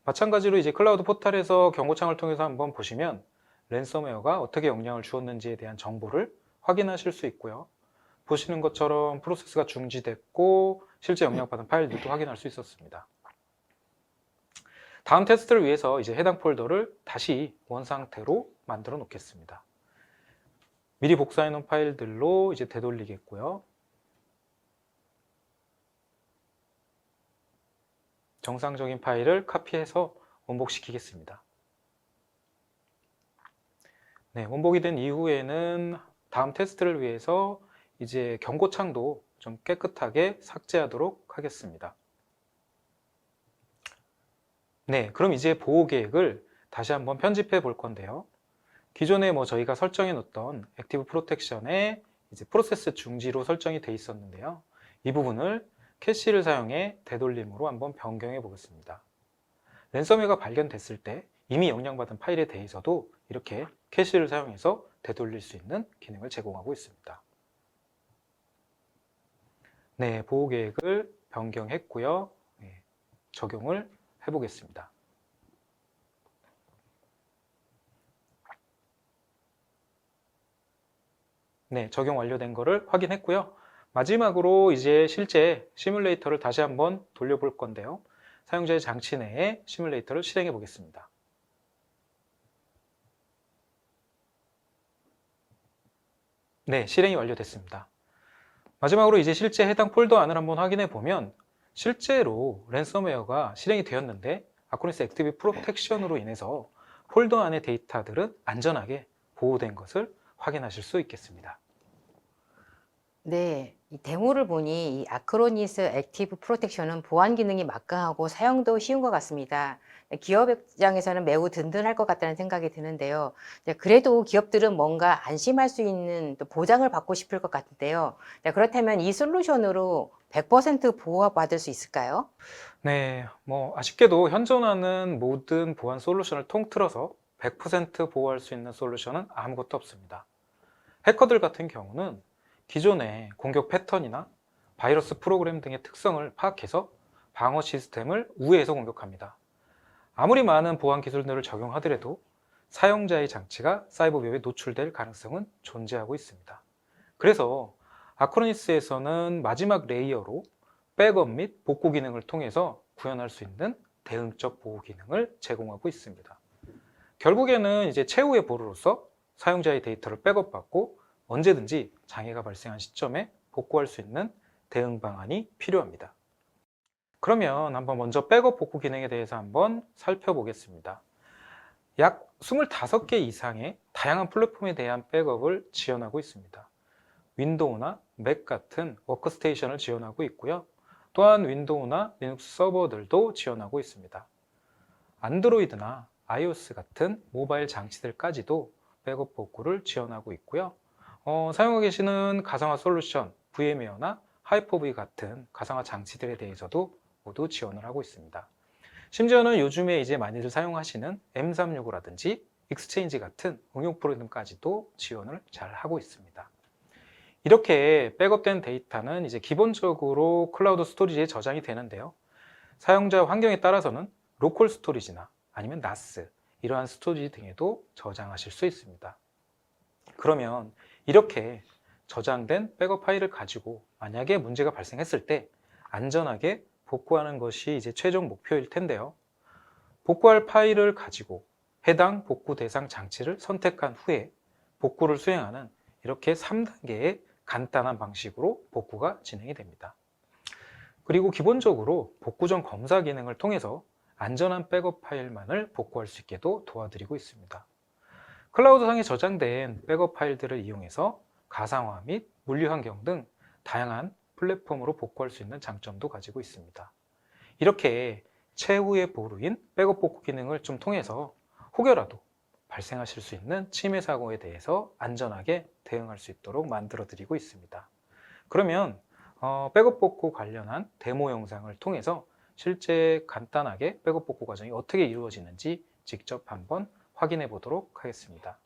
마찬가지로 이제 클라우드 포탈에서 경고창을 통해서 한번 보시면 랜섬웨어가 어떻게 영향을 주었는지에 대한 정보를 확인하실 수 있고요. 보시는 것처럼 프로세스가 중지됐고 실제 영향받은 파일들도 확인할 수 있었습니다. 다음 테스트를 위해서 이제 해당 폴더를 다시 원상태로 만들어 놓겠습니다. 미리 복사해 놓은 파일들로 이제 되돌리겠고요. 정상적인 파일을 카피해서 원복시키겠습니다. 네, 원복이 된 이후에는 다음 테스트를 위해서 이제 경고창도 좀 깨끗하게 삭제하도록 하겠습니다. 네, 그럼 이제 보호 계획을 다시 한번 편집해 볼 건데요. 기존에 저희가 설정해 놓던 액티브 프로텍션에 이제 프로세스 중지로 설정이 돼 있었는데요. 이 부분을 캐시를 사용해 되돌림으로 한번 변경해 보겠습니다. 랜섬웨어가 발견됐을 때 이미 영향받은 파일에 대해서도 이렇게 캐시를 사용해서 되돌릴 수 있는 기능을 제공하고 있습니다. 네, 보호 계획을 변경했고요. 네, 적용을 해보겠습니다. 네, 적용 완료된 거를 확인했고요. 마지막으로 이제 실제 시뮬레이터를 다시 한번 돌려볼 건데요. 사용자의 장치 내에 시뮬레이터를 실행해 보겠습니다. 네, 실행이 완료됐습니다. 마지막으로 이제 실제 해당 폴더 안을 한번 확인해 보면 실제로 랜섬웨어가 실행이 되었는데 아크로니스 액티브 프로텍션으로 인해서 폴더 안의 데이터들은 안전하게 보호된 것을 확인하실 수 있겠습니다. 네, 이 데모를 보니 이 아크로니스 액티브 프로텍션은 보안 기능이 막강하고 사용도 쉬운 것 같습니다. 기업 입장에서는 매우 든든할 것 같다는 생각이 드는데요. 그래도 기업들은 뭔가 안심할 수 있는 또 보장을 받고 싶을 것 같은데요. 그렇다면 이 솔루션으로 100% 보호받을 수 있을까요? 네, 아쉽게도 현존하는 모든 보안 솔루션을 통틀어서 100% 보호할 수 있는 솔루션은 아무것도 없습니다. 해커들 같은 경우는 기존의 공격 패턴이나 바이러스 프로그램 등의 특성을 파악해서 방어 시스템을 우회해서 공격합니다. 아무리 많은 보안 기술들을 적용하더라도 사용자의 장치가 사이버 위협에 노출될 가능성은 존재하고 있습니다. 그래서 아크로니스에서는 마지막 레이어로 백업 및 복구 기능을 통해서 구현할 수 있는 대응적 보호 기능을 제공하고 있습니다. 결국에는 이제 최후의 보루로서 사용자의 데이터를 백업받고 언제든지 장애가 발생한 시점에 복구할 수 있는 대응 방안이 필요합니다. 그러면 한번 먼저 백업 복구 기능에 대해서 한번 살펴보겠습니다. 약 25개 이상의 다양한 플랫폼에 대한 백업을 지원하고 있습니다. 윈도우나 맥 같은 워크스테이션을 지원하고 있고요. 또한 윈도우나 리눅스 서버들도 지원하고 있습니다. 안드로이드나 iOS 같은 모바일 장치들까지도 백업 복구를 지원하고 있고요. 사용하고 계시는 가상화 솔루션, VMware나 하이퍼V 같은 가상화 장치들에 대해서도 모두 지원을 하고 있습니다. 심지어는 요즘에 이제 많이들 사용하시는 M365라든지 익스체인지 같은 응용 프로그램까지도 지원을 잘 하고 있습니다. 이렇게 백업된 데이터는 이제 기본적으로 클라우드 스토리지에 저장이 되는데요. 사용자 환경에 따라서는 로컬 스토리지나 아니면 NAS, 이러한 스토리지 등에도 저장하실 수 있습니다. 그러면 이렇게 저장된 백업 파일을 가지고 만약에 문제가 발생했을 때 안전하게 복구하는 것이 이제 최종 목표일 텐데요. 복구할 파일을 가지고 해당 복구 대상 장치를 선택한 후에 복구를 수행하는 이렇게 3단계의 간단한 방식으로 복구가 진행이 됩니다. 그리고 기본적으로 복구 전 검사 기능을 통해서 안전한 백업 파일만을 복구할 수 있게도 도와드리고 있습니다. 클라우드상에 저장된 백업 파일들을 이용해서 가상화 및 물리 환경 등 다양한 플랫폼으로 복구할 수 있는 장점도 가지고 있습니다. 이렇게 최후의 보루인 백업 복구 기능을 좀 통해서 혹여라도 발생하실 수 있는 침해 사고에 대해서 안전하게 대응할 수 있도록 만들어 드리고 있습니다. 그러면 백업 복구 관련한 데모 영상을 통해서 실제 간단하게 백업 복구 과정이 어떻게 이루어지는지 직접 한번 확인해 보도록 하겠습니다.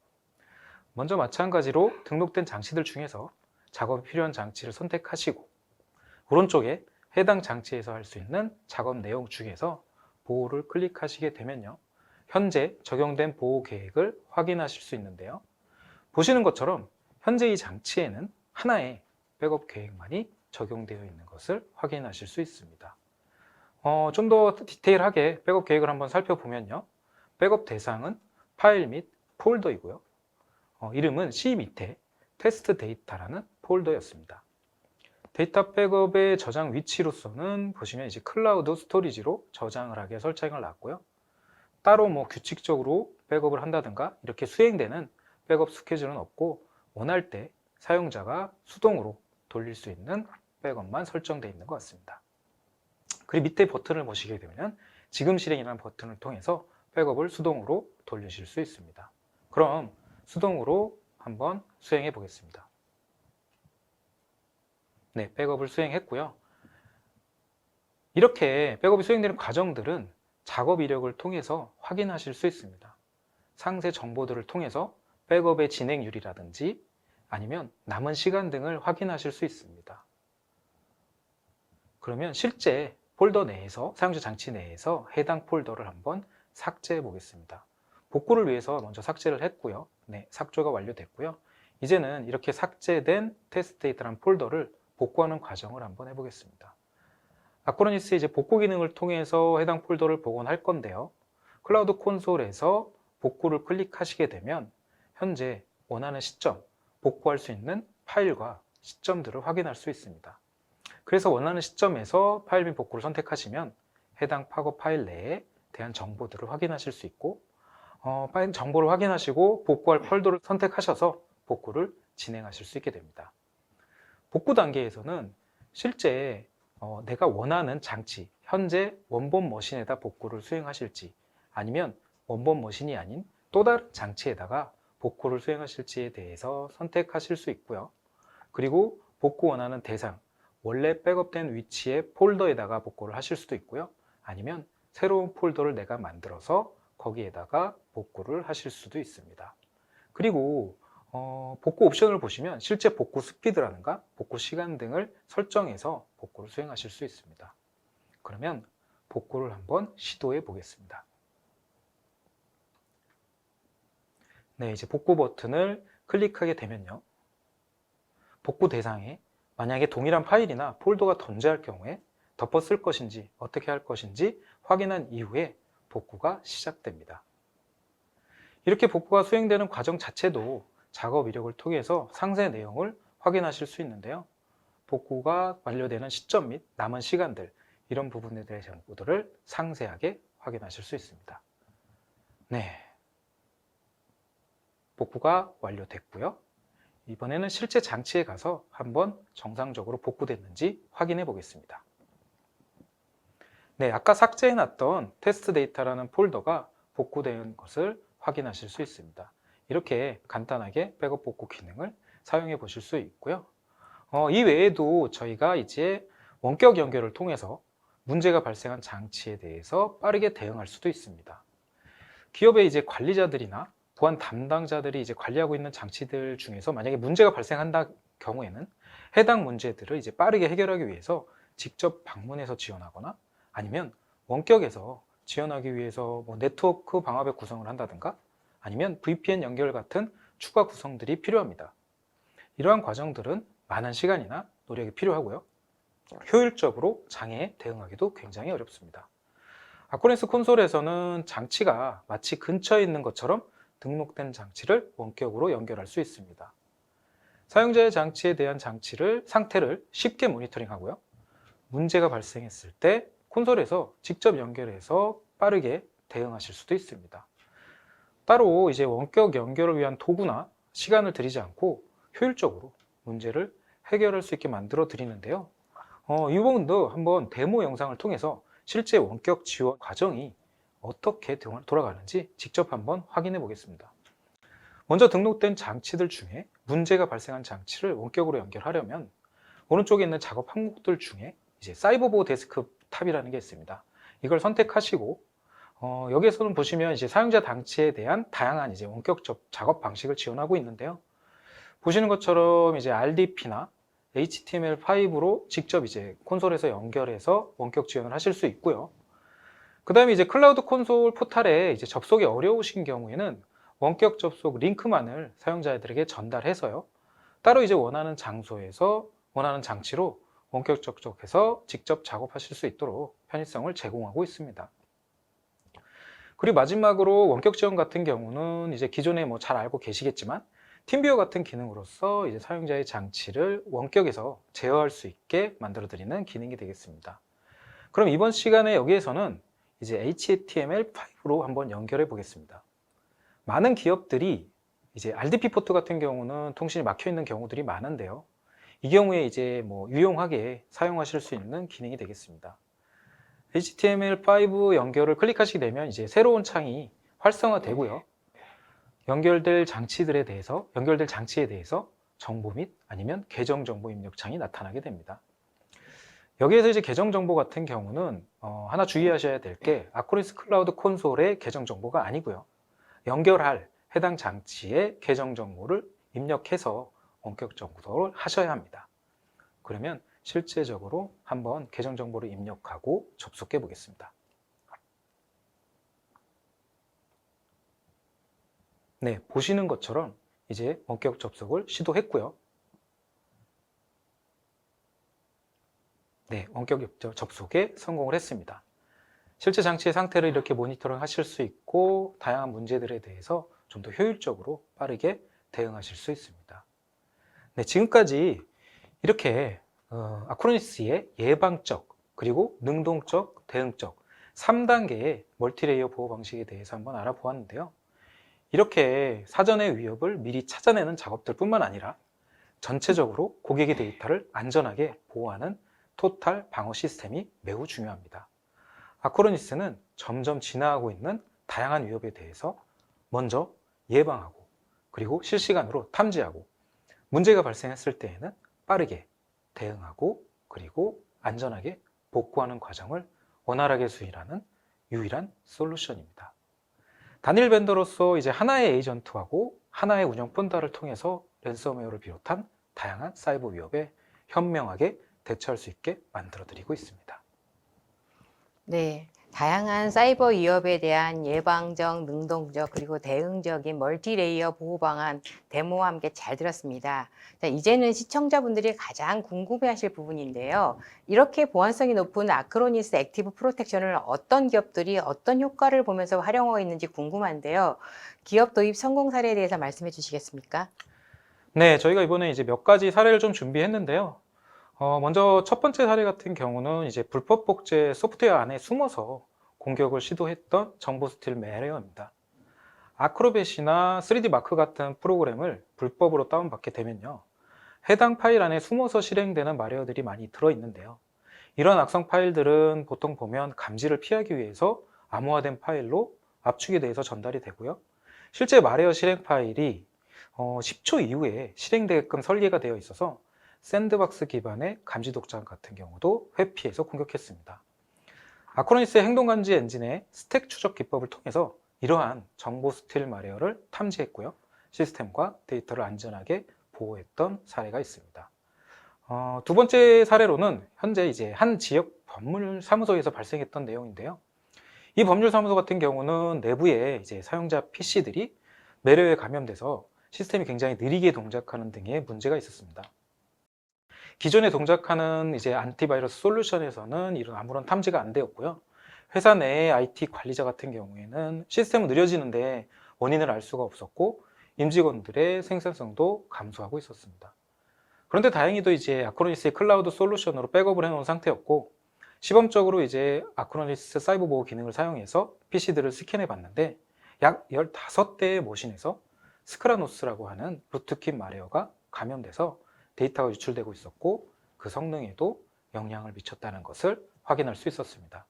먼저 마찬가지로 등록된 장치들 중에서 작업이 필요한 장치를 선택하시고 오른쪽에 해당 장치에서 할 수 있는 작업 내용 중에서 보호를 클릭하시게 되면요. 현재 적용된 보호 계획을 확인하실 수 있는데요. 보시는 것처럼 현재 이 장치에는 하나의 백업 계획만이 적용되어 있는 것을 확인하실 수 있습니다. 좀 더 디테일하게 백업 계획을 한번 살펴보면요. 백업 대상은 파일 및 폴더이고요. 이름은 C 밑에 테스트 데이터라는 폴더였습니다. 데이터 백업의 저장 위치로서는 보시면 이제 클라우드 스토리지로 저장을 하게 설정을 놨고요. 따로 규칙적으로 백업을 한다든가 이렇게 수행되는 백업 스케줄은 없고 원할 때 사용자가 수동으로 돌릴 수 있는 백업만 설정되어 있는 것 같습니다. 그리고 밑에 버튼을 보시게 되면 지금 실행이라는 버튼을 통해서 백업을 수동으로 돌리실 수 있습니다. 그럼 수동으로 한번 수행해 보겠습니다. 네, 백업을 수행했고요. 이렇게 백업이 수행되는 과정들은 작업 이력을 통해서 확인하실 수 있습니다. 상세 정보들을 통해서 백업의 진행률이라든지 아니면 남은 시간 등을 확인하실 수 있습니다. 그러면 실제 폴더 내에서, 사용자 장치 내에서 해당 폴더를 한번 삭제해 보겠습니다. 복구를 위해서 먼저 삭제를 했고요. 네, 삭제가 완료됐고요. 이제는 이렇게 삭제된 테스트 데이터라는 폴더를 복구하는 과정을 한번 해보겠습니다. 아크로니스 이제 복구 기능을 통해서 해당 폴더를 복원할 건데요. 클라우드 콘솔에서 복구를 클릭하시게 되면 현재 원하는 시점, 복구할 수 있는 파일과 시점들을 확인할 수 있습니다. 그래서 원하는 시점에서 파일 및 복구를 선택하시면 해당 파고 파일 내에 대한 정보들을 확인하실 수 있고 파일 정보를 확인하시고 복구할 폴더를 선택하셔서 복구를 진행하실 수 있게 됩니다. 복구 단계에서는 실제 내가 원하는 장치, 현재 원본 머신에다 복구를 수행하실지 아니면 원본 머신이 아닌 또 다른 장치에다가 복구를 수행하실지에 대해서 선택하실 수 있고요. 그리고 복구 원하는 대상, 원래 백업된 위치의 폴더에다가 복구를 하실 수도 있고요. 아니면 새로운 폴더를 내가 만들어서 거기에다가 복구를 하실 수도 있습니다. 그리고 복구 옵션을 보시면 실제 복구 스피드라든가 복구 시간 등을 설정해서 복구를 수행하실 수 있습니다. 그러면 복구를 한번 시도해 보겠습니다. 네, 이제 복구 버튼을 클릭하게 되면요. 복구 대상에 만약에 동일한 파일이나 폴더가 존재할 경우에 덮어 쓸 것인지 어떻게 할 것인지 확인한 이후에 복구가 시작됩니다. 이렇게 복구가 수행되는 과정 자체도 작업 이력을 통해서 상세 내용을 확인하실 수 있는데요. 복구가 완료되는 시점 및 남은 시간들, 이런 부분에 대한 정보들을 상세하게 확인하실 수 있습니다. 네, 복구가 완료됐고요. 이번에는 실제 장치에 가서 한번 정상적으로 복구됐는지 확인해 보겠습니다. 네, 아까 삭제해놨던 테스트 데이터라는 폴더가 복구된 것을 확인하실 수 있습니다. 이렇게 간단하게 백업 복구 기능을 사용해 보실 수 있고요. 이 외에도 저희가 이제 원격 연결을 통해서 문제가 발생한 장치에 대해서 빠르게 대응할 수도 있습니다. 기업의 이제 관리자들이나 보안 담당자들이 이제 관리하고 있는 장치들 중에서 만약에 문제가 발생한다 경우에는 해당 문제들을 이제 빠르게 해결하기 위해서 직접 방문해서 지원하거나 아니면 원격에서 지원하기 위해서 네트워크 방화벽 구성을 한다든가 아니면 VPN 연결 같은 추가 구성들이 필요합니다. 이러한 과정들은 많은 시간이나 노력이 필요하고요. 효율적으로 장애에 대응하기도 굉장히 어렵습니다. 아크로니스 콘솔에서는 장치가 마치 근처에 있는 것처럼 등록된 장치를 원격으로 연결할 수 있습니다. 사용자의 장치에 대한 상태를 쉽게 모니터링하고요. 문제가 발생했을 때 콘솔에서 직접 연결해서 빠르게 대응하실 수도 있습니다. 따로 이제 원격 연결을 위한 도구나 시간을 들이지 않고 효율적으로 문제를 해결할 수 있게 만들어 드리는데요. 이 부분도 한번 데모 영상을 통해서 실제 원격 지원 과정이 어떻게 돌아가는지 직접 한번 확인해 보겠습니다. 먼저 등록된 장치들 중에 문제가 발생한 장치를 원격으로 연결하려면 오른쪽에 있는 작업 항목들 중에 이제 사이버보호 데스크탑이라는 게 있습니다. 이걸 선택하시고 여기에서는 보시면 이제 사용자 장치에 대한 다양한 이제 원격 작업 방식을 지원하고 있는데요. 보시는 것처럼 이제 RDP나 HTML5로 직접 이제 콘솔에서 연결해서 원격 지원을 하실 수 있고요. 그 다음에 이제 클라우드 콘솔 포탈에 이제 접속이 어려우신 경우에는 원격 접속 링크만을 사용자들에게 전달해서요. 따로 이제 원하는 장소에서 원하는 장치로 원격 접속해서 직접 작업하실 수 있도록 편의성을 제공하고 있습니다. 그리고 마지막으로 원격 지원 같은 경우는 이제 기존에 뭐 잘 알고 계시겠지만 팀뷰어 같은 기능으로서 이제 사용자의 장치를 원격에서 제어할 수 있게 만들어드리는 기능이 되겠습니다. 그럼 이번 시간에 여기에서는 이제 HTML5로 한번 연결해 보겠습니다. 많은 기업들이 이제 RDP 포트 같은 경우는 통신이 막혀 있는 경우들이 많은데요. 이 경우에 이제 뭐 유용하게 사용하실 수 있는 기능이 되겠습니다. HTML5 연결을 클릭하시게 되면 이제 새로운 창이 활성화되고요. 연결될 장치에 대해서 정보 및 아니면 계정 정보 입력 창이 나타나게 됩니다. 여기에서 이제 계정 정보 같은 경우는 하나 주의하셔야 될 게 아크로니스 클라우드 콘솔의 계정 정보가 아니고요. 연결할 해당 장치의 계정 정보를 입력해서 원격 접속을 하셔야 합니다. 그러면 실제적으로 한번 계정 정보를 입력하고 접속해 보겠습니다. 네, 보시는 것처럼 이제 원격 접속을 시도했고요. 네, 원격 접속에 성공을 했습니다. 실제 장치의 상태를 이렇게 모니터링 하실 수 있고 다양한 문제들에 대해서 좀 더 효율적으로 빠르게 대응하실 수 있습니다. 네, 지금까지 이렇게 아크로니스의 예방적 그리고 능동적, 대응적 3단계의 멀티레이어 보호 방식에 대해서 한번 알아보았는데요. 이렇게 사전의 위협을 미리 찾아내는 작업들 뿐만 아니라 전체적으로 고객의 데이터를 안전하게 보호하는 토탈 방어 시스템이 매우 중요합니다. 아크로니스는 점점 진화하고 있는 다양한 위협에 대해서 먼저 예방하고 그리고 실시간으로 탐지하고 문제가 발생했을 때에는 빠르게 대응하고 그리고 안전하게 복구하는 과정을 원활하게 수행하는 유일한 솔루션입니다. 단일 벤더로서 이제 하나의 에이전트하고 하나의 운영 폰다를 통해서 랜섬웨어를 비롯한 다양한 사이버 위협에 현명하게 대처할 수 있게 만들어 드리고 있습니다. 네, 다양한 사이버 위협에 대한 예방적, 능동적, 그리고 대응적인 멀티레이어 보호 방안 데모와 함께 잘 들었습니다. 자, 이제는 시청자분들이 가장 궁금해하실 부분인데요. 이렇게 보안성이 높은 아크로니스 액티브 프로텍션을 어떤 기업들이 어떤 효과를 보면서 활용하고 있는지 궁금한데요. 기업 도입 성공 사례에 대해서 말씀해 주시겠습니까? 네, 저희가 이번에 이제 몇 가지 사례를 좀 준비했는데요. 먼저 첫 번째 사례 같은 경우는 이제 불법 복제 소프트웨어 안에 숨어서 공격을 시도했던 정보 스틸 매레어입니다. 아크로벳이나 3D 마크 같은 프로그램을 불법으로 다운받게 되면요. 해당 파일 안에 숨어서 실행되는 마레어들이 많이 들어있는데요. 이런 악성 파일들은 보통 보면 감지를 피하기 위해서 암호화된 파일로 압축이 돼서 전달이 되고요. 실제 마레어 실행 파일이 10초 이후에 실행되게끔 설계가 되어 있어서 샌드박스 기반의 감지 독장 같은 경우도 회피해서 공격했습니다. 아크로니스의 행동감지 엔진의 스택 추적 기법을 통해서 이러한 정보 스틸 마레어를 탐지했고요. 시스템과 데이터를 안전하게 보호했던 사례가 있습니다. 두 번째 사례로는 현재 이제 한 지역 법률 사무소에서 발생했던 내용인데요. 이 법률 사무소 같은 경우는 내부에 이제 사용자 PC들이 매료에 감염돼서 시스템이 굉장히 느리게 동작하는 등의 문제가 있었습니다. 기존에 동작하는 이제 안티바이러스 솔루션에서는 이런 아무런 탐지가 안 되었고요. 회사 내의 IT 관리자 같은 경우에는 시스템은 느려지는데 원인을 알 수가 없었고 임직원들의 생산성도 감소하고 있었습니다. 그런데 다행히도 이제 아크로니스의 클라우드 솔루션으로 백업을 해놓은 상태였고 시범적으로 이제 아크로니스 사이버 보호 기능을 사용해서 PC들을 스캔해 봤는데 약 15대의 머신에서 스크라노스라고 하는 루트킷 마레어가 감염돼서 데이터가 유출되고 있었고 그 성능에도 영향을 미쳤다는 것을 확인할 수 있었습니다.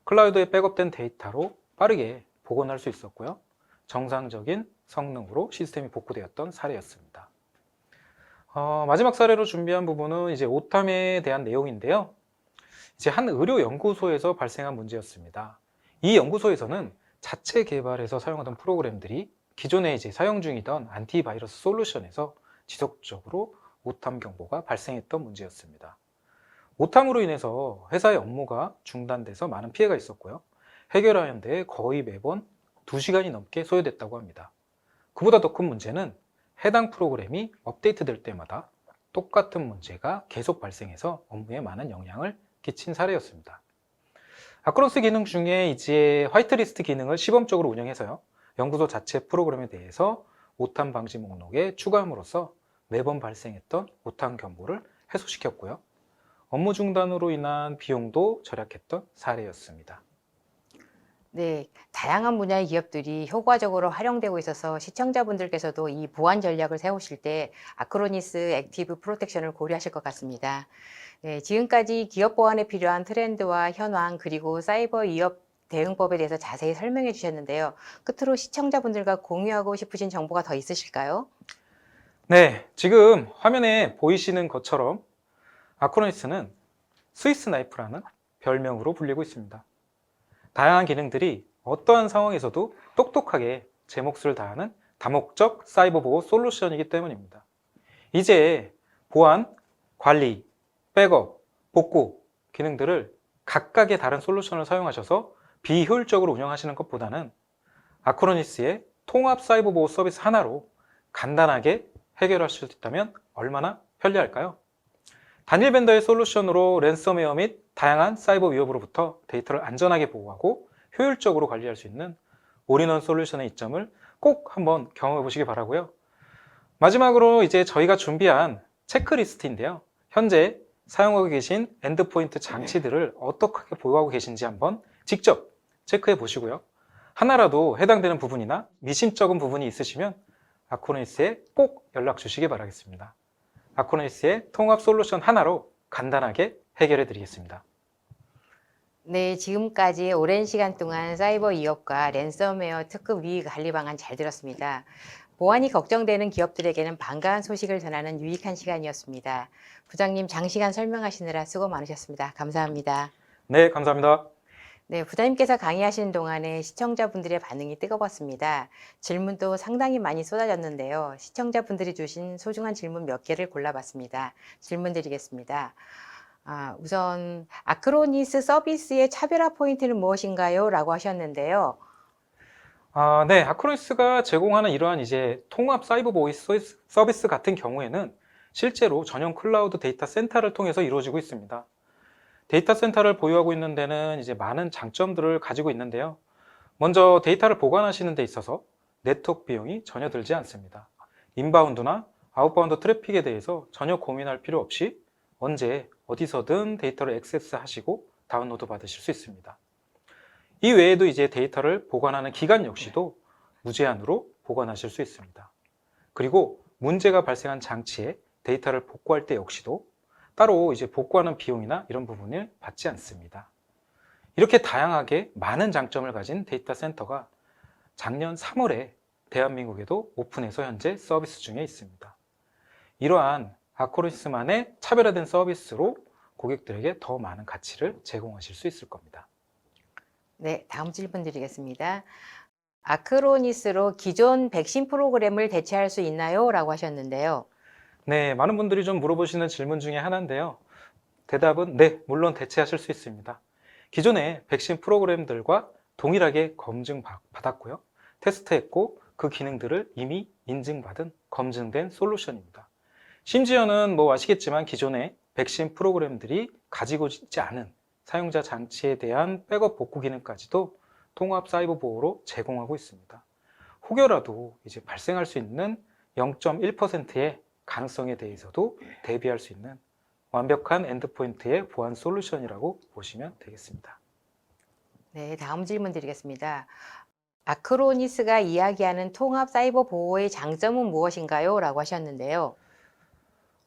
클라우드에 백업된 데이터로 빠르게 복원할 수 있었고요. 정상적인 성능으로 시스템이 복구되었던 사례였습니다. 마지막 사례로 준비한 부분은 이제 오탐에 대한 내용인데요. 이제 한 의료 연구소에서 발생한 문제였습니다. 이 연구소에서는 자체 개발해서 사용하던 프로그램들이 기존에 이제 사용 중이던 안티바이러스 솔루션에서 지속적으로 오탐 경보가 발생했던 문제였습니다. 오탐으로 인해서 회사의 업무가 중단돼서 많은 피해가 있었고요. 해결하는데 거의 매번 2시간이 넘게 소요됐다고 합니다. 그보다 더 큰 문제는 해당 프로그램이 업데이트될 때마다 똑같은 문제가 계속 발생해서 업무에 많은 영향을 끼친 사례였습니다. 아크로니스 기능 중에 이제 화이트리스트 기능을 시범적으로 운영해서요. 연구소 자체 프로그램에 대해서 오탐 방지 목록에 추가함으로써 매번 발생했던 오탐 경보를 해소시켰고요. 업무 중단으로 인한 비용도 절약했던 사례였습니다. 네, 다양한 분야의 기업들이 효과적으로 활용되고 있어서 시청자분들께서도 이 보안 전략을 세우실 때 아크로니스 액티브 프로텍션을 고려하실 것 같습니다. 네, 지금까지 기업 보안에 필요한 트렌드와 현황 그리고 사이버 위협 대응법에 대해서 자세히 설명해 주셨는데요. 끝으로 시청자분들과 공유하고 싶으신 정보가 더 있으실까요? 네, 지금 화면에 보이시는 것처럼 아크로니스는 스위스 나이프라는 별명으로 불리고 있습니다. 다양한 기능들이 어떠한 상황에서도 똑똑하게 제 몫을 다하는 다목적 사이버 보호 솔루션이기 때문입니다. 이제 보안, 관리, 백업, 복구 기능들을 각각의 다른 솔루션을 사용하셔서 비효율적으로 운영하시는 것보다는 아크로니스의 통합 사이버 보호 서비스 하나로 간단하게 해결하실 수 있다면 얼마나 편리할까요? 단일 벤더의 솔루션으로 랜섬웨어 및 다양한 사이버 위협으로부터 데이터를 안전하게 보호하고 효율적으로 관리할 수 있는 올인원 솔루션의 이점을 꼭 한번 경험해 보시기 바라고요. 마지막으로 이제 저희가 준비한 체크리스트인데요. 현재 사용하고 계신 엔드포인트 장치들을 어떻게 보유하고 계신지 한번 직접 체크해 보시고요. 하나라도 해당되는 부분이나 미심쩍은 부분이 있으시면 아크로니스에 꼭 연락 주시기 바라겠습니다. 아크로니스의 통합 솔루션 하나로 간단하게 해결해 드리겠습니다. 네, 지금까지 오랜 시간 동안 사이버 위협과 랜섬웨어 특급 위기 관리 방안 잘 들었습니다. 보안이 걱정되는 기업들에게는 반가운 소식을 전하는 유익한 시간이었습니다. 부장님 장시간 설명하시느라 수고 많으셨습니다. 감사합니다. 네, 감사합니다. 네, 부장님께서 강의하시는 동안에 시청자분들의 반응이 뜨거웠습니다. 질문도 상당히 많이 쏟아졌는데요. 시청자분들이 주신 소중한 질문 몇 개를 골라봤습니다. 질문 드리겠습니다. 우선 아크로니스 서비스의 차별화 포인트는 무엇인가요? 라고 하셨는데요. 네, 아크로니스가 제공하는 이러한 이제 통합 사이버 보호 서비스 같은 경우에는 실제로 전용 클라우드 데이터 센터를 통해서 이루어지고 있습니다. 데이터 센터를 보유하고 있는 데는 이제 많은 장점들을 가지고 있는데요. 먼저 데이터를 보관하시는 데 있어서 네트워크 비용이 전혀 들지 않습니다. 인바운드나 아웃바운드 트래픽에 대해서 전혀 고민할 필요 없이 언제 어디서든 데이터를 액세스하시고 다운로드 받으실 수 있습니다. 이 외에도 이제 데이터를 보관하는 기간 역시도 무제한으로 보관하실 수 있습니다. 그리고 문제가 발생한 장치에 데이터를 복구할 때 역시도 따로 이제 복구하는 비용이나 이런 부분을 받지 않습니다. 이렇게 다양하게 많은 장점을 가진 데이터 센터가 작년 3월에 대한민국에도 오픈해서 현재 서비스 중에 있습니다. 이러한 아크로니스만의 차별화된 서비스로 고객들에게 더 많은 가치를 제공하실 수 있을 겁니다. 네, 다음 질문 드리겠습니다. 아크로니스로 기존 백신 프로그램을 대체할 수 있나요? 라고 하셨는데요. 네, 많은 분들이 좀 물어보시는 질문 중에 하나인데요. 대답은 네, 물론 대체하실 수 있습니다. 기존의 백신 프로그램들과 동일하게 검증받았고요. 테스트했고 그 기능들을 이미 인증받은 검증된 솔루션입니다. 심지어는 뭐 아시겠지만 기존의 백신 프로그램들이 가지고 있지 않은 사용자 장치에 대한 백업 복구 기능까지도 통합 사이버 보호로 제공하고 있습니다. 혹여라도 이제 발생할 수 있는 0.1%의 가능성에 대해서도 대비할 수 있는 완벽한 엔드포인트의 보안 솔루션이라고 보시면 되겠습니다. 네, 다음 질문 드리겠습니다. 아크로니스가 이야기하는 통합 사이버 보호의 장점은 무엇인가요? 라고 하셨는데요.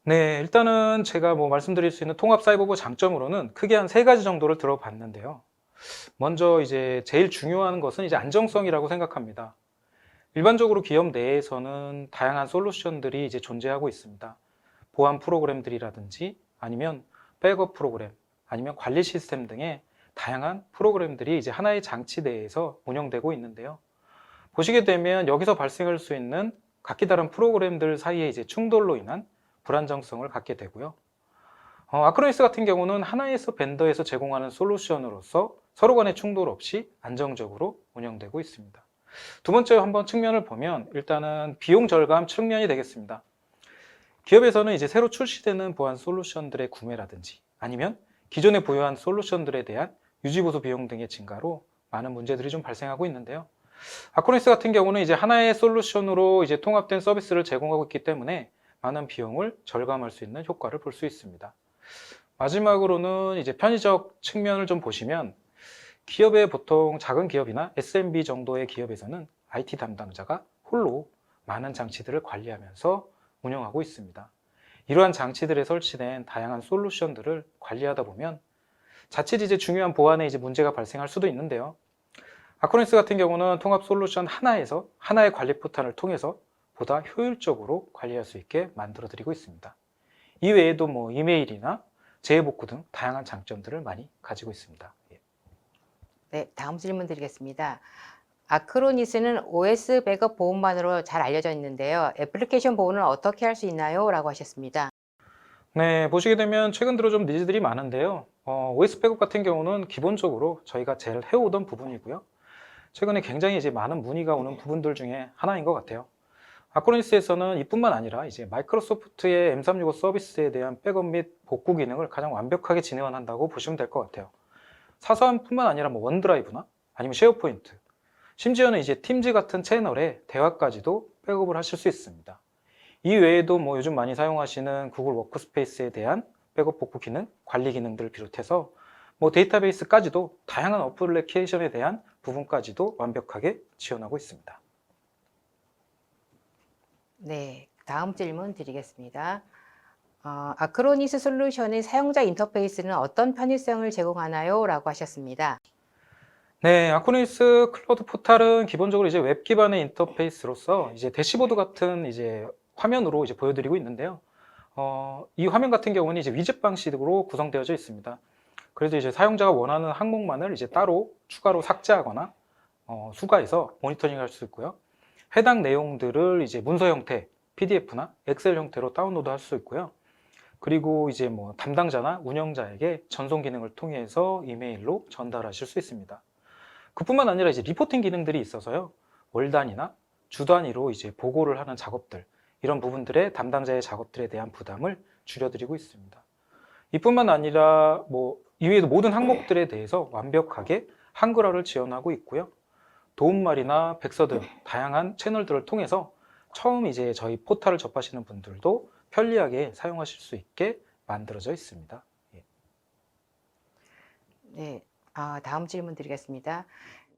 네, 일단은 제가 뭐 말씀드릴 수 있는 통합 사이버 보호 장점으로는 크게 한 3가지 정도를 들어봤는데요. 먼저 이제 제일 중요한 것은 이제 안정성이라고 생각합니다. 일반적으로 기업 내에서는 다양한 솔루션들이 이제 존재하고 있습니다. 보안 프로그램들이라든지 아니면 백업 프로그램, 아니면 관리 시스템 등의 다양한 프로그램들이 이제 하나의 장치 내에서 운영되고 있는데요. 보시게 되면 여기서 발생할 수 있는 각기 다른 프로그램들 사이에 이제 충돌로 인한 불안정성을 갖게 되고요. 아크로니스 같은 경우는 하나에서 벤더에서 제공하는 솔루션으로서 서로 간의 충돌 없이 안정적으로 운영되고 있습니다. 두 번째 한번 측면을 보면 일단은 비용 절감 측면이 되겠습니다. 기업에서는 이제 새로 출시되는 보안 솔루션들의 구매라든지 아니면 기존에 보유한 솔루션들에 대한 유지보수 비용 등의 증가로 많은 문제들이 좀 발생하고 있는데요. 아크로니스 같은 경우는 이제 하나의 솔루션으로 이제 통합된 서비스를 제공하고 있기 때문에 많은 비용을 절감할 수 있는 효과를 볼 수 있습니다. 마지막으로는 이제 편의적 측면을 좀 보시면 기업의 보통 작은 기업이나 SMB 정도의 기업에서는 IT 담당자가 홀로 많은 장치들을 관리하면서 운영하고 있습니다. 이러한 장치들에 설치된 다양한 솔루션들을 관리하다 보면 자칫 이제 중요한 보안에 이제 문제가 발생할 수도 있는데요. 아크로니스 같은 경우는 통합 솔루션 하나에서 하나의 관리 포탈을 통해서 보다 효율적으로 관리할 수 있게 만들어 드리고 있습니다. 이 외에도 뭐 이메일이나 재해복구 등 다양한 장점들을 많이 가지고 있습니다. 네, 다음 질문 드리겠습니다. 아크로니스는 OS 백업 보호만으로 잘 알려져 있는데요. 애플리케이션 보호는 어떻게 할 수 있나요? 라고 하셨습니다. 네, 보시게 되면 최근 들어 좀 니즈들이 많은데요. OS 백업 같은 경우는 기본적으로 저희가 제일 해오던 부분이고요. 최근에 굉장히 이제 많은 문의가 오는 부분들 중에 하나인 것 같아요. 아크로니스에서는 이뿐만 아니라 이제 마이크로소프트의 M365 서비스에 대한 백업 및 복구 기능을 가장 완벽하게 진행한다고 보시면 될 것 같아요. 사서함뿐만 아니라 뭐 원드라이브나 아니면 쉐어포인트, 심지어는 이제 팀즈 같은 채널의 대화까지도 백업을 하실 수 있습니다. 이 외에도 뭐 요즘 많이 사용하시는 구글 워크스페이스에 대한 백업 복구 기능, 관리 기능들을 비롯해서 뭐 데이터베이스까지도 다양한 어플리케이션에 대한 부분까지도 완벽하게 지원하고 있습니다. 네, 다음 질문 드리겠습니다. 아크로니스 솔루션의 사용자 인터페이스는 어떤 편의성을 제공하나요? 라고 하셨습니다. 네, 아크로니스 클라우드 포탈은 기본적으로 이제 웹 기반의 인터페이스로서 이제 대시보드 같은 이제 화면으로 이제 보여드리고 있는데요. 이 화면 같은 경우는 이제 위젯 방식으로 구성되어져 있습니다. 그래서 이제 사용자가 원하는 항목만을 이제 따로 추가로 삭제하거나 수가해서 모니터링 할 수 있고요. 해당 내용들을 이제 문서 형태, PDF나 엑셀 형태로 다운로드 할 수 있고요. 그리고 이제 뭐 담당자나 운영자에게 전송 기능을 통해서 이메일로 전달하실 수 있습니다. 그뿐만 아니라 이제 리포팅 기능들이 있어서요. 월 단위나 주 단위로 이제 보고를 하는 작업들, 이런 부분들의 담당자의 작업들에 대한 부담을 줄여드리고 있습니다. 이뿐만 아니라 뭐 이외에도 모든 항목들에 대해서 완벽하게 한글화를 지원하고 있고요. 도움말이나 백서 등 다양한 채널들을 통해서 처음 이제 저희 포탈을 접하시는 분들도 편리하게 사용하실 수 있게 만들어져 있습니다. 네, 다음 질문 드리겠습니다.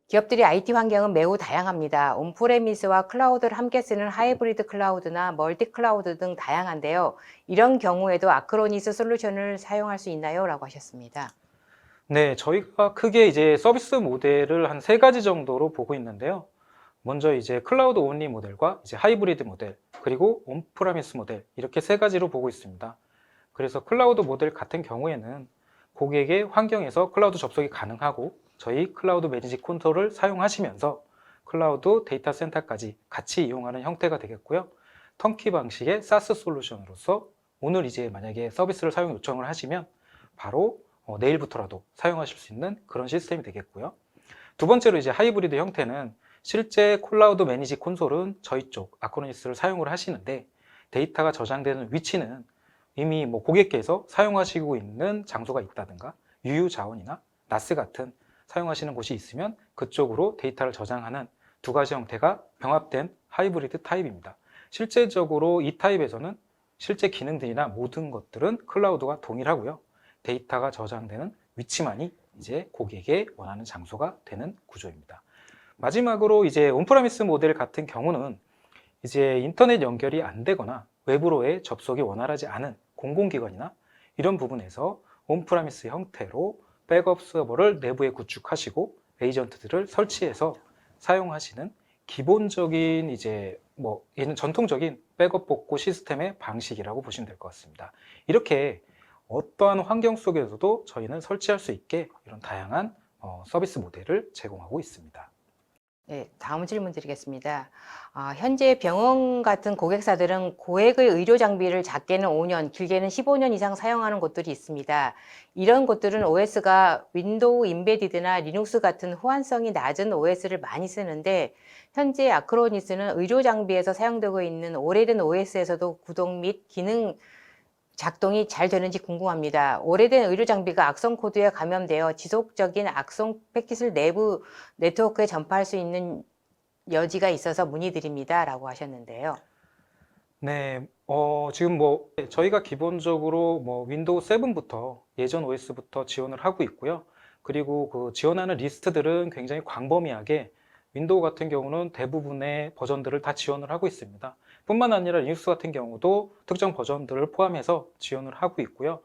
기업들이 IT 환경은 매우 다양합니다. 온프레미스와 클라우드를 함께 쓰는 하이브리드 클라우드나 멀티 클라우드 등 다양한데요. 이런 경우에도 아크로니스 솔루션을 사용할 수 있나요? 라고 하셨습니다. 네, 저희가 크게 이제 서비스 모델을 한 3가지 정도로 보고 있는데요. 먼저 이제 클라우드 온리 모델과 이제 하이브리드 모델, 그리고 온프레미스 모델, 이렇게 3가지로 보고 있습니다. 그래서 클라우드 모델 같은 경우에는 고객의 환경에서 클라우드 접속이 가능하고 저희 클라우드 매니지 콘솔을 사용하시면서 클라우드 데이터 센터까지 같이 이용하는 형태가 되겠고요. 턴키 방식의 사스 솔루션으로서 오늘 이제 만약에 서비스를 사용 요청을 하시면 바로 내일부터라도 사용하실 수 있는 그런 시스템이 되겠고요. 두 번째로 이제 하이브리드 형태는 실제 클라우드 매니지 콘솔은 저희 쪽 아크로니스를 사용을 하시는데 데이터가 저장되는 위치는 이미 뭐 고객께서 사용하시고 있는 장소가 있다든가 유유 자원이나 나스 같은 사용하시는 곳이 있으면 그쪽으로 데이터를 저장하는 2가지 형태가 병합된 하이브리드 타입입니다. 실제적으로 이 타입에서는 실제 기능들이나 모든 것들은 클라우드와 동일하고요. 데이터가 저장되는 위치만이 이제 고객의 원하는 장소가 되는 구조입니다. 마지막으로 이제 온프레미스 모델 같은 경우는 이제 인터넷 연결이 안 되거나 외부로의 접속이 원활하지 않은 공공기관이나 이런 부분에서 온프레미스 형태로 백업 서버를 내부에 구축하시고 에이전트들을 설치해서 사용하시는 기본적인 이제 뭐 얘는 전통적인 백업 복구 시스템의 방식이라고 보시면 될 것 같습니다. 이렇게 어떠한 환경 속에서도 저희는 설치할 수 있게 이런 다양한 서비스 모델을 제공하고 있습니다. 네, 다음 질문 드리겠습니다. 현재 병원 같은 고객사들은 고액의 의료 장비를 작게는 5년, 길게는 15년 이상 사용하는 곳들이 있습니다. 이런 곳들은 OS가 윈도우 임베디드나 리눅스 같은 호환성이 낮은 OS를 많이 쓰는데 현재 아크로니스는 의료 장비에서 사용되고 있는 오래된 OS에서도 구동 및 기능 작동이 잘 되는지 궁금합니다. 오래된 의료 장비가 악성 코드에 감염되어 지속적인 악성 패킷을 내부 네트워크에 전파할 수 있는 여지가 있어서 문의드립니다. 라고 하셨는데요. 네, 지금 뭐 저희가 기본적으로 뭐 윈도우 7부터 예전 OS부터 지원을 하고 있고요. 그리고 그 지원하는 리스트들은 굉장히 광범위하게 윈도우 같은 경우는 대부분의 버전들을 다 지원을 하고 있습니다. 뿐만 아니라 리눅스 같은 경우도 특정 버전들을 포함해서 지원을 하고 있고요.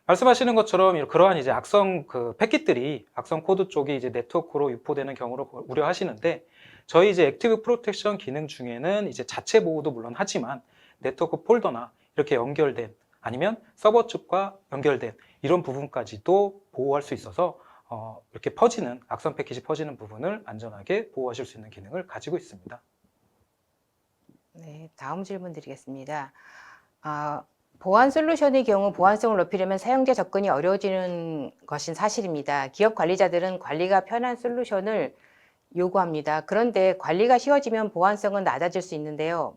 말씀하시는 것처럼 그러한 이제 악성 그 패킷들이 악성 코드 쪽이 이제 네트워크로 유포되는 경우를 우려하시는데, 저희 이제 액티브 프로텍션 기능 중에는 이제 자체 보호도 물론 하지만 네트워크 폴더나 이렇게 연결된 아니면 서버 측과 연결된 이런 부분까지도 보호할 수 있어서 이렇게 퍼지는 악성 패킷이 퍼지는 부분을 안전하게 보호하실 수 있는 기능을 가지고 있습니다. 네, 다음 질문 드리겠습니다. 보안 솔루션의 경우 보안성을 높이려면 사용자 접근이 어려워지는 것은 사실입니다. 기업 관리자들은 관리가 편한 솔루션을 요구합니다. 그런데 관리가 쉬워지면 보안성은 낮아질 수 있는데요.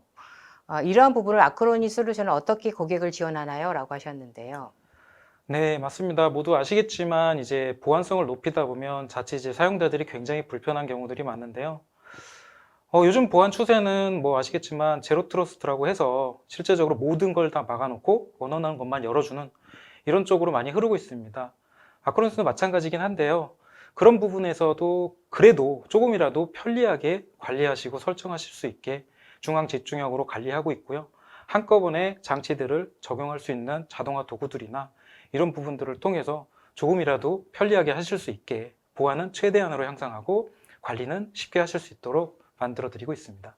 이러한 부분을 아크로니 솔루션은 어떻게 고객을 지원하나요? 라고 하셨는데요. 네, 맞습니다. 모두 아시겠지만 이제 보안성을 높이다 보면 자칫 이제 사용자들이 굉장히 불편한 경우들이 많은데요. 요즘 보안 추세는 뭐 아시겠지만 제로 트러스트라고 해서 실제적으로 모든 걸 다 막아놓고 원하는 것만 열어주는 이런 쪽으로 많이 흐르고 있습니다. 아크로니스도 마찬가지긴 한데요. 그런 부분에서도 그래도 조금이라도 편리하게 관리하시고 설정하실 수 있게 중앙 집중형으로 관리하고 있고요. 한꺼번에 장치들을 적용할 수 있는 자동화 도구들이나 이런 부분들을 통해서 조금이라도 편리하게 하실 수 있게 보안은 최대한으로 향상하고 관리는 쉽게 하실 수 있도록 만들어 드리고 있습니다.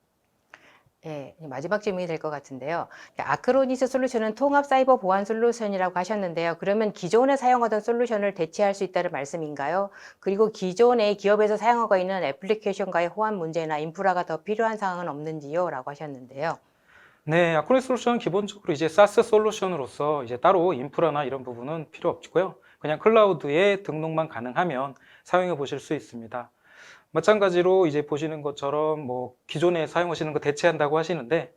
예, 마지막 질문이 될 것 같은데요. 아크로니스 솔루션은 통합 사이버 보안 솔루션이라고 하셨는데요. 그러면 기존에 사용하던 솔루션을 대체할 수 있다는 말씀인가요? 그리고 기존에 기업에서 사용하고 있는 애플리케이션과의 호환 문제나 인프라가 더 필요한 사항은 없는지요? 라고 하셨는데요. 네, 아크로니스 솔루션은 기본적으로 이제 사스 솔루션으로서 이제 따로 인프라나 이런 부분은 필요 없고요. 그냥 클라우드에 등록만 가능하면 사용해 보실 수 있습니다. 마찬가지로 이제 보시는 것처럼 뭐 기존에 사용하시는 거 대체한다고 하시는데,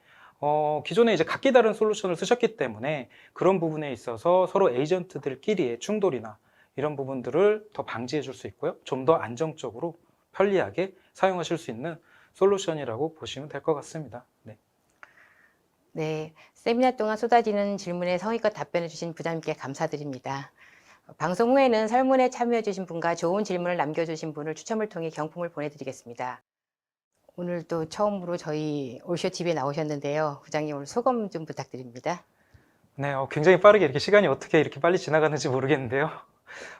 기존에 이제 각기 다른 솔루션을 쓰셨기 때문에 그런 부분에 있어서 서로 에이전트들끼리의 충돌이나 이런 부분들을 더 방지해 줄 수 있고요. 좀 더 안정적으로 편리하게 사용하실 수 있는 솔루션이라고 보시면 될 것 같습니다. 네. 네, 세미나 동안 쏟아지는 질문에 성의껏 답변해 주신 부장님께 감사드립니다. 방송 후에는 설문에 참여해 주신 분과 좋은 질문을 남겨주신 분을 추첨을 통해 경품을 보내드리겠습니다. 오늘 또 처음으로 저희 올쇼 TV에 나오셨는데요. 부장님 오늘 소감 좀 부탁드립니다. 네, 굉장히 빠르게 이렇게 시간이 어떻게 이렇게 빨리 지나가는지 모르겠는데요.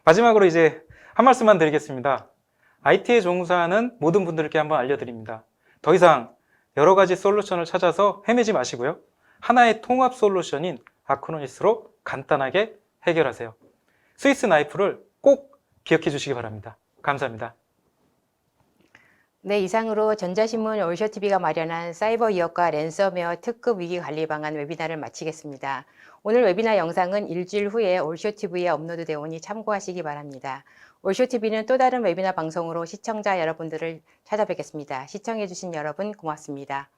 마지막으로 이제 한 말씀만 드리겠습니다. IT에 종사하는 모든 분들께 한번 알려드립니다. 더 이상 여러 가지 솔루션을 찾아서 헤매지 마시고요. 하나의 통합 솔루션인 아크로니스로 간단하게 해결하세요. 스위스 나이프를 꼭 기억해 주시기 바랍니다. 감사합니다. 네, 이상으로 전자신문 올쇼TV가 마련한 사이버 위협과 랜섬웨어 특급 위기 관리 방안 웨비나를 마치겠습니다. 오늘 웨비나 영상은 일주일 후에 올쇼TV에 업로드되어 오니 참고하시기 바랍니다. 올쇼TV는 또 다른 웨비나 방송으로 시청자 여러분들을 찾아뵙겠습니다. 시청해주신 여러분 고맙습니다.